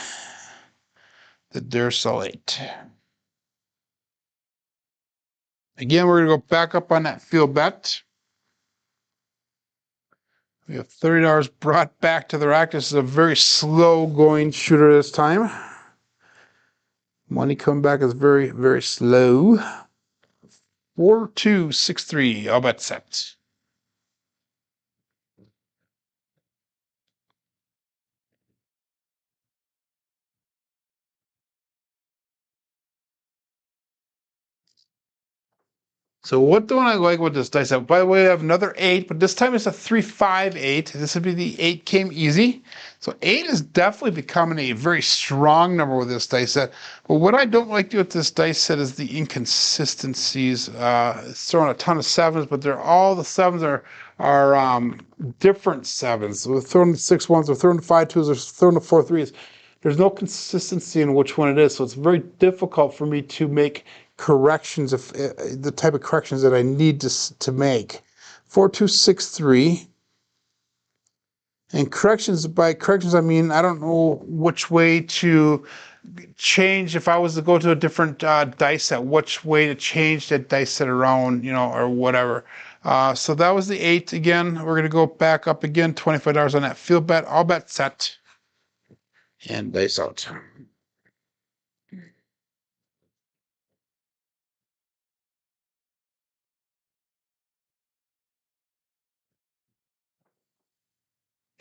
The Duracell 8. Again, we're going to go back up on that field bet. We have $30 brought back to the rack. This is a very slow going shooter this time. Money coming back is very, very slow. 4, 2, 6, 3. I'll bet set. So what don't I like with this dice set? By the way, I have another 8, but this time it's a 3, 5, 8. This would be the 8 came easy. So 8 is definitely becoming a very strong number with this dice set. But what I don't like with this dice set is the inconsistencies. It's throwing a ton of 7s, but they're all the 7s are different 7s. We're throwing the 6 1s, we're throwing the 5 2s, we're throwing the 4 3s. There's no consistency in which one it is, so it's very difficult for me to make corrections of the type of corrections that I need to make. 4, 2, 6, 3. And corrections, by corrections I mean I don't know which way to change. If I was to go to a different dice set, which way to change that dice set around, or whatever. So that was the 8 again. We're going to go back up again, $25 on that field bet. All bet set and dice out.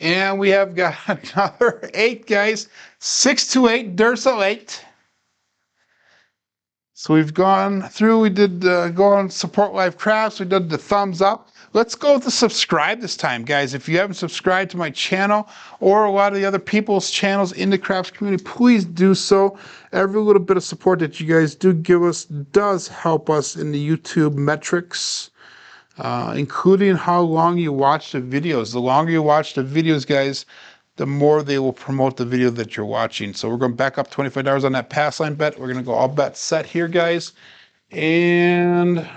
And we have got another 8, guys. 628 Duracell 8. So we've gone through, we did go on support live crafts, we did the thumbs up. Let's go with the subscribe this time, guys. If you haven't subscribed to my channel or a lot of the other people's channels in the crafts community, please do so. Every little bit of support that you guys do give us does help us in the YouTube metrics, including how long you watch the videos. The longer you watch the videos, guys, the more they will promote the video that you're watching. So we're going to back up $25 on that pass line bet. We're going to go all bet set here, guys. And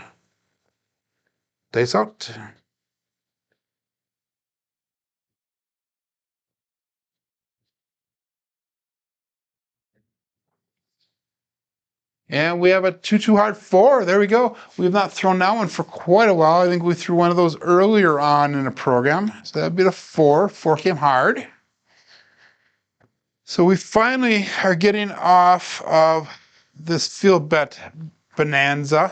dice out. And we have a 2-2 hard 4. There we go. We've not thrown that one for quite a while. I think we threw one of those earlier on in the program. So that'd be the 4. 4 came hard. So we finally are getting off of this field bet bonanza.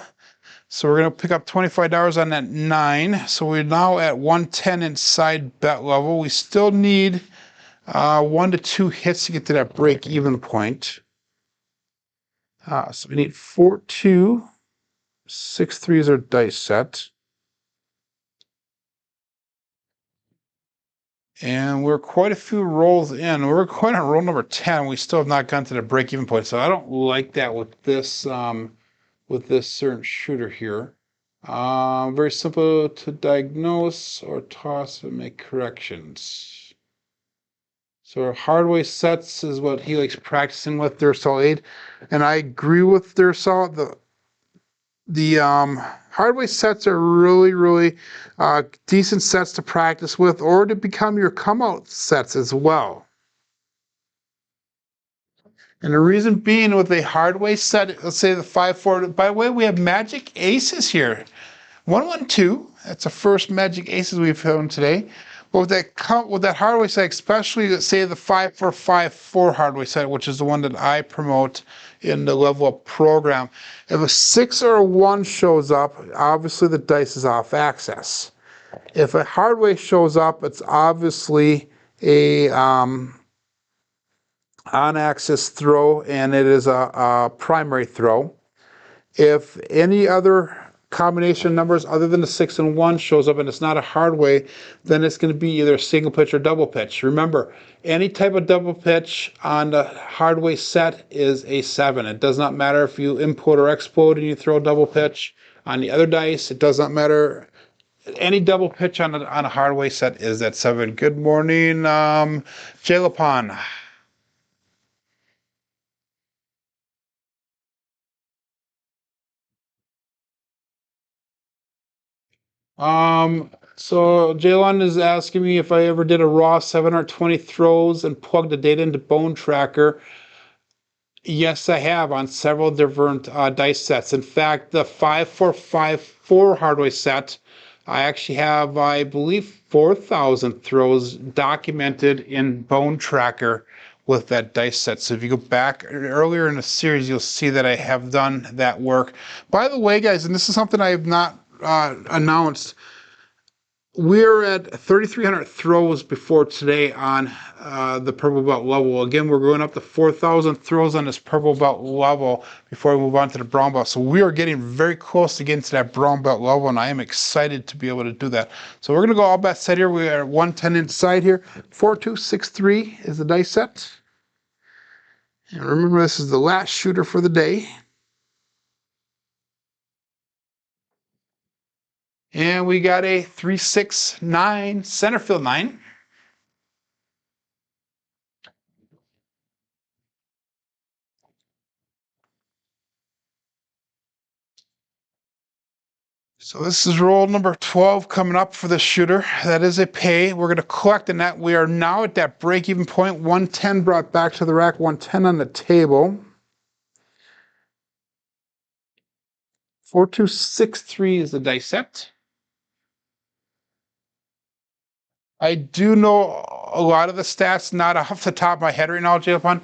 So we're going to pick up $25 on that 9. So we're now at 110 inside bet level. We still need 1 to 2 hits to get to that break-even point. So we need 4, 2, 6, 3 is our dice set. And we're quite a few rolls in. We're quite on roll number 10. We still have not gotten to the break-even point. So I don't like that with this certain shooter here. Very simple to diagnose or toss and make corrections. So our hardway sets is what he likes practicing with Duracell 8. And I agree with Duracell. The hardway sets are really decent sets to practice with or to become your come-out sets as well. And the reason being with a hardway set, let's say the 5-4, by the way, we have magic aces here. 1-1-2, that's the first magic aces we've found today. But with that hardway set, especially let's say the 5-4-5-4 hardway set, which is the one that I promote in the level up program. If a 6 or a 1 shows up, obviously the dice is off axis. If a hardway shows up, it's obviously a on-axis throw, and it is a primary throw. If any other combination of numbers other than the 6 and 1 shows up and it's not a hardway, then it's going to be either a single pitch or double pitch. Remember, any type of double pitch on the hardway set is a 7. It does not matter if you input or explode and you throw a double pitch. On the other dice, it does not matter. Any double pitch on a hardway set is that 7. Good morning, Jalapon. So Jalen is asking me if I ever did a raw 720 throws and plugged the data into Bone Tracker. Yes, I have on several different dice sets. In fact, the 5-4-5-4 hardware set, I actually have, I believe, 4,000 throws documented in Bone Tracker with that dice set. So if you go back earlier in the series, you'll see that I have done that work. By the way, guys, and this is something I have not announced, we're at 3,300 throws before today on the purple belt level. Again, we're going up to 4,000 throws on this purple belt level before we move on to the brown belt. So we are getting very close to getting to that brown belt level, and I am excited to be able to do that. So we're going to go all bet set here. We are at 110 inside here. 4, 2, 6, 3 is the dice set. And remember, this is the last shooter for the day. And we got a 3-6-9 center field 9. So this is roll number 12 coming up for the shooter. That is a pay. We're going to collect in that. We are now at that break-even point. 110 brought back to the rack, 110 on the table. 4, 2, 6, 3 is the dice set. I do know a lot of the stats, not off the top of my head right now, Jalapon,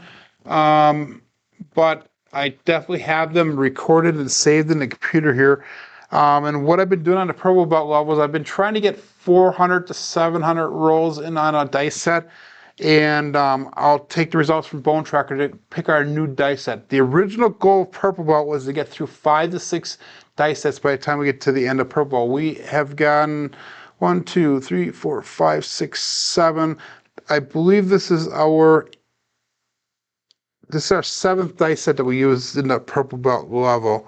but I definitely have them recorded and saved in the computer here. And what I've been doing on the purple belt levels, I've been trying to get 400 to 700 rolls in on a dice set. and I'll take the results from Bone Tracker to pick our new dice set. The original goal of Purple Belt was to get through 5 to 6 dice sets by the time we get to the end of Purple Belt. We have gotten 1, 2, 3, 4, 5, 6, 7. I believe this is our 7th dice set that we use in the Purple Belt level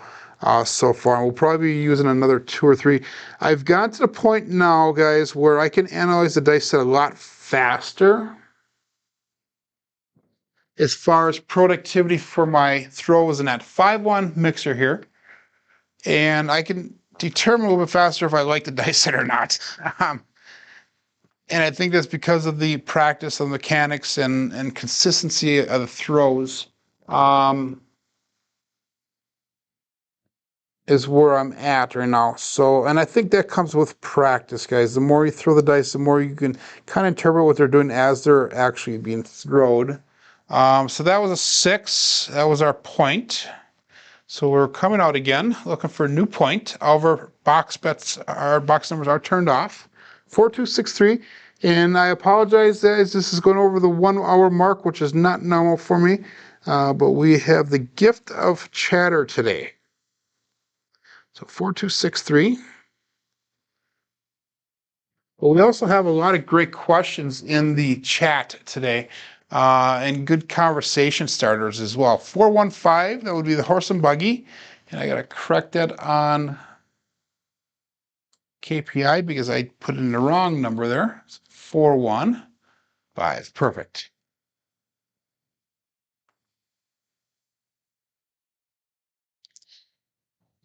so far. We'll probably be using another 2 or 3. I've gotten to the point now, guys, where I can analyze the dice set a lot faster as far as productivity for my throws in that 5-1 mixer here. And I can determine a little bit faster if I like the dice set or not. And I think that's because of the practice of mechanics and consistency of the throws is where I'm at right now. So, and I think that comes with practice, guys. The more you throw the dice, the more you can kind of interpret what they're doing as they're actually being thrown. So that was a 6. That was our point. So we're coming out again, looking for a new point. All of our box bets, our box numbers are turned off. 4263. And I apologize, guys. This is going over the 1 hour mark, which is not normal for me. But we have the gift of chatter today. So 4263. Well, we also have a lot of great questions in the chat today. And good conversation starters as well. 415, that would be the horse and buggy. And I got to correct that on KPI because I put in the wrong number there. 415, perfect.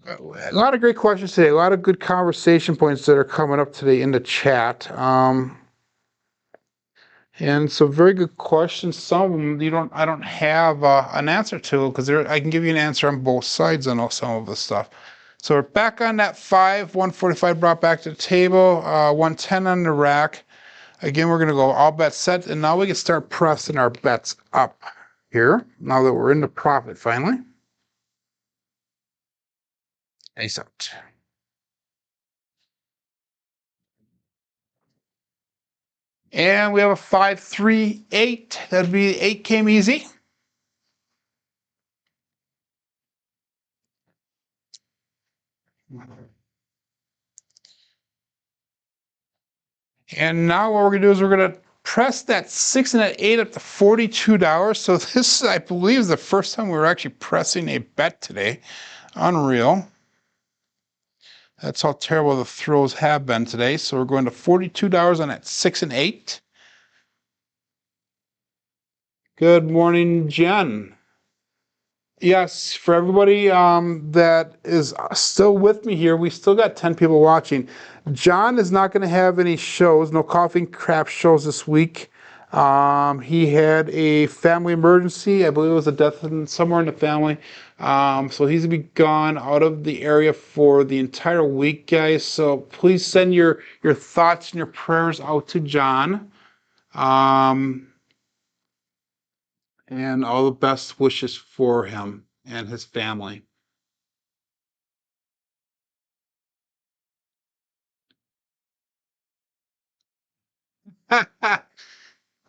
A lot of great questions today. A lot of good conversation points that are coming up today in the chat. And some very good questions. Some of them I don't have an answer to because I can give you an answer on both sides on some of the stuff. So we're back on that 5, 145 brought back to the table, 110 on the rack. Again, we're going to go all bets set, and now we can start pressing our bets up here. Now that we're in the profit finally. Ace out. And we have a 5, 3, 8. That'd be 8 came easy. And now what we're going to do is we're going to press that 6 and that 8 up to $42. So this, I believe, is the first time we're actually pressing a bet today. Unreal. That's how terrible the throws have been today. So we're going to $42 on that 6 and 8. Good morning, Jen. Yes, for everybody that is still with me here, we still got 10 people watching. John is not going to have any shows, no coffee and crap shows this week. He had a family emergency. I believe it was a death somewhere in the family. So he's going to be gone out of the area for the entire week, guys. So please send your thoughts and your prayers out to John. And all the best wishes for him and his family.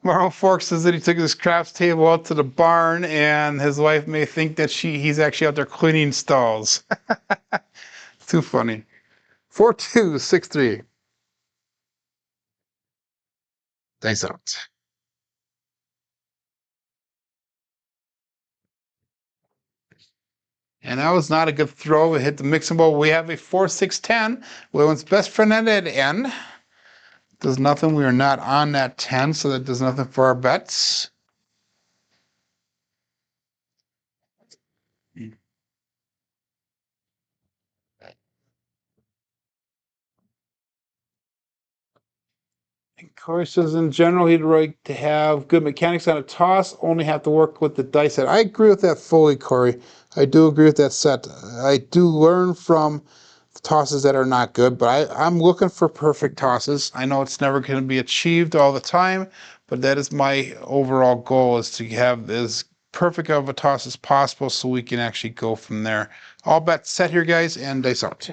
Marl Fork says that he took his craps table out to the barn, and his wife may think that he's actually out there cleaning stalls. Too funny. 4263. Thanks out. And that was not a good throw. It hit the mixing bowl. We have a 4-6-10. William's best friend at that end. Does nothing. We are not on that 10, so that does nothing for our bets. Corey says in general he'd like to have good mechanics on a toss, only have to work with the dice set. I agree with that fully, Corey. I do agree with that set. I do learn from tosses that are not good, but I'm looking for perfect tosses. I know it's never going to be achieved all the time, but that is my overall goal, is to have as perfect of a toss as possible so we can actually go from there. All bets set here, guys, and dice out.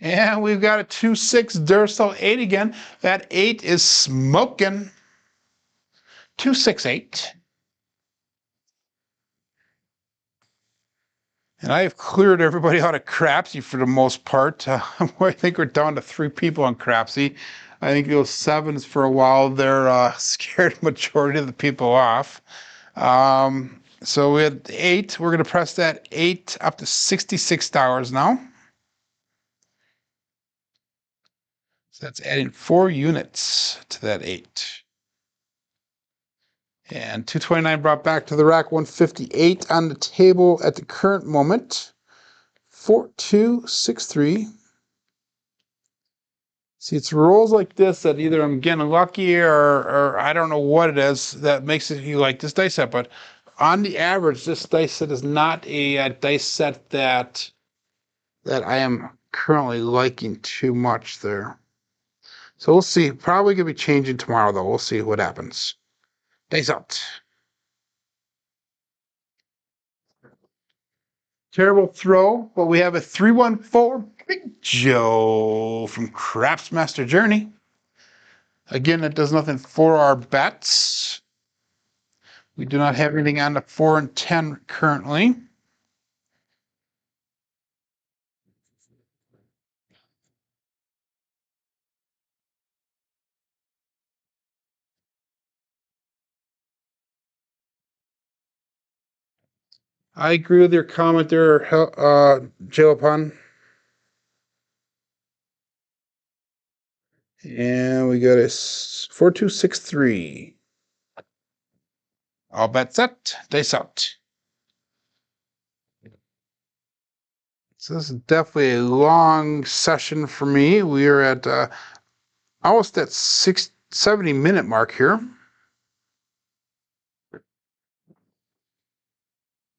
And we've got a 2-6 Duracell 8 again. That 8 is smoking. 268. And I have cleared everybody out of Crapsee for the most part. I think we're down to 3 people on Crapsee. I think those 7s for a while, they're scared majority of the people off. So we had 8. We're going to press that 8 up to $66 now. So that's adding 4 units to that 8. And 229 brought back to the rack, 158 on the table at the current moment. 4263. See, it's rolls like this that either I'm getting lucky or I don't know what it is that makes it you like this dice set. But on the average, this dice set is not a dice set that I am currently liking too much there. So we'll see. Probably gonna be changing tomorrow though. We'll see what happens. Dice out. Terrible throw, but we have a 314 Big Joe from Craftsmaster Journey. Again, it does nothing for our bets. We do not have anything on the 4 and 10 currently. I agree with your comment there, Jalapun. And we got a 4263. All bets set, dice out. So this is definitely a long session for me. We are at almost at 70-minute mark here.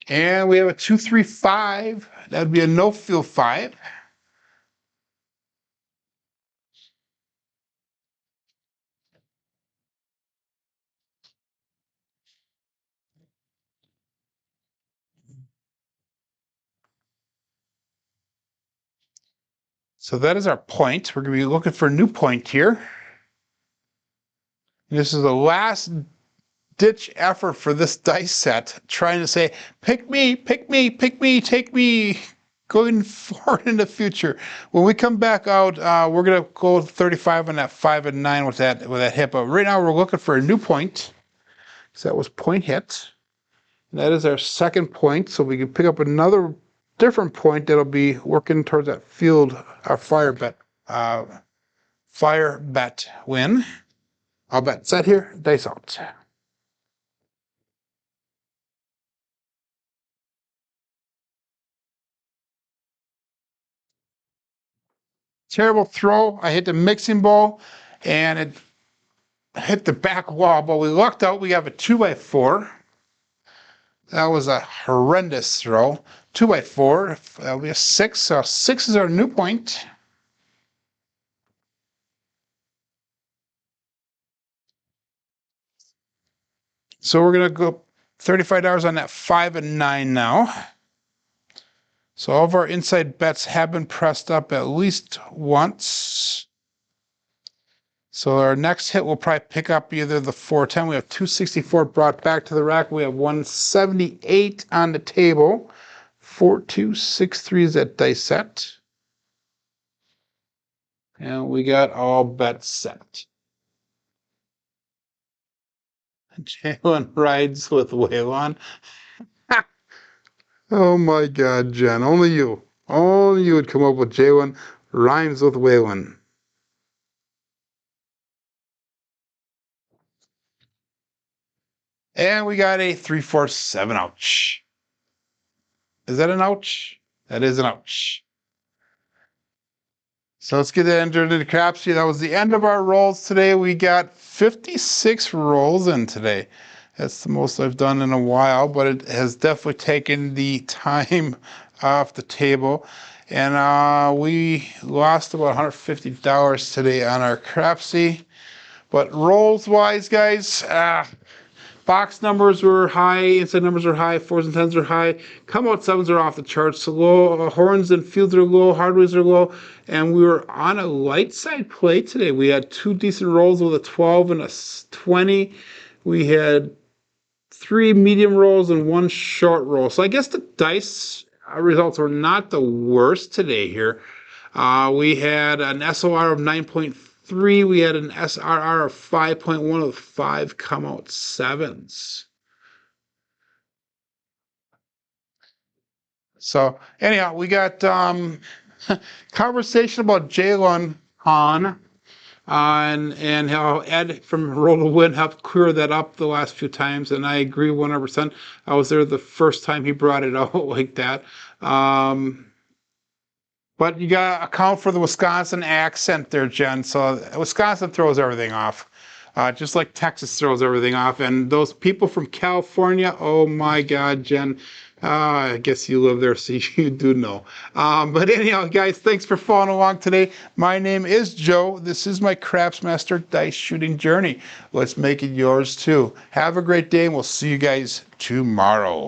And we have a 235. That would be a no-fill 5. So that is our point. We're going to be looking for a new point here. This is the last ditch effort for this dice set, trying to say, pick me, pick me, pick me, take me, going forward in the future. When we come back out, we're going to go 35 on that 5 and 9 with that hit. But right now we're looking for a new point. So that was point hit. And that is our second point. So we can pick up another different point that'll be working towards that field, our fire bet win. I'll bet set here, dice out. Terrible throw. I hit the mixing bowl and it hit the back wall, but we lucked out. We have a 2x4. That was a horrendous throw. 2x4. That'll be a 6. So 6 is our new point. So we're going to go $35 on that 5 and 9 now. So all of our inside bets have been pressed up at least once. So our next hit will probably pick up either the 410. We have 264 brought back to the rack. We have 178 on the table. 4263 is that dice set. And we got all bets set. Jalen rides with Waylon. Oh my God, Jen. Only you would come up with Jalen rhymes with Waylon. And we got a 347. Ouch. Is that an ouch? That is an ouch. So let's get that entered into Crapsee. That was the end of our rolls today. We got 56 rolls in today. That's the most I've done in a while, but it has definitely taken the time off the table. And we lost about $150 today on our Crapsee. But rolls-wise, guys, Box numbers were high, inside numbers are high, 4s and 10s are high. Come out 7s are off the charts. So low, horns and fields are low, hardways are low, and we were on a light side play today. We had 2 decent rolls with a 12 and a 20. We had 3 medium rolls and 1 short roll. So I guess the dice results were not the worst today here. We had an SOR of 9.3. We had an SRR of 5.1 with 5 come out 7s. So anyhow, we got conversation about Jalen Hahn. And how Ed from Roll to Win helped clear that up the last few times, and I agree 100%. I was there the first time he brought it out like that. But you got to account for the Wisconsin accent there, Jen. So Wisconsin throws everything off, just like Texas throws everything off. And those people from California, oh my God, Jen. I guess you live there, so you do know. But anyhow, guys, thanks for following along today. My name is Joe. This is my Craftsmaster dice shooting journey. Let's make it yours too. Have a great day, and we'll see you guys tomorrow.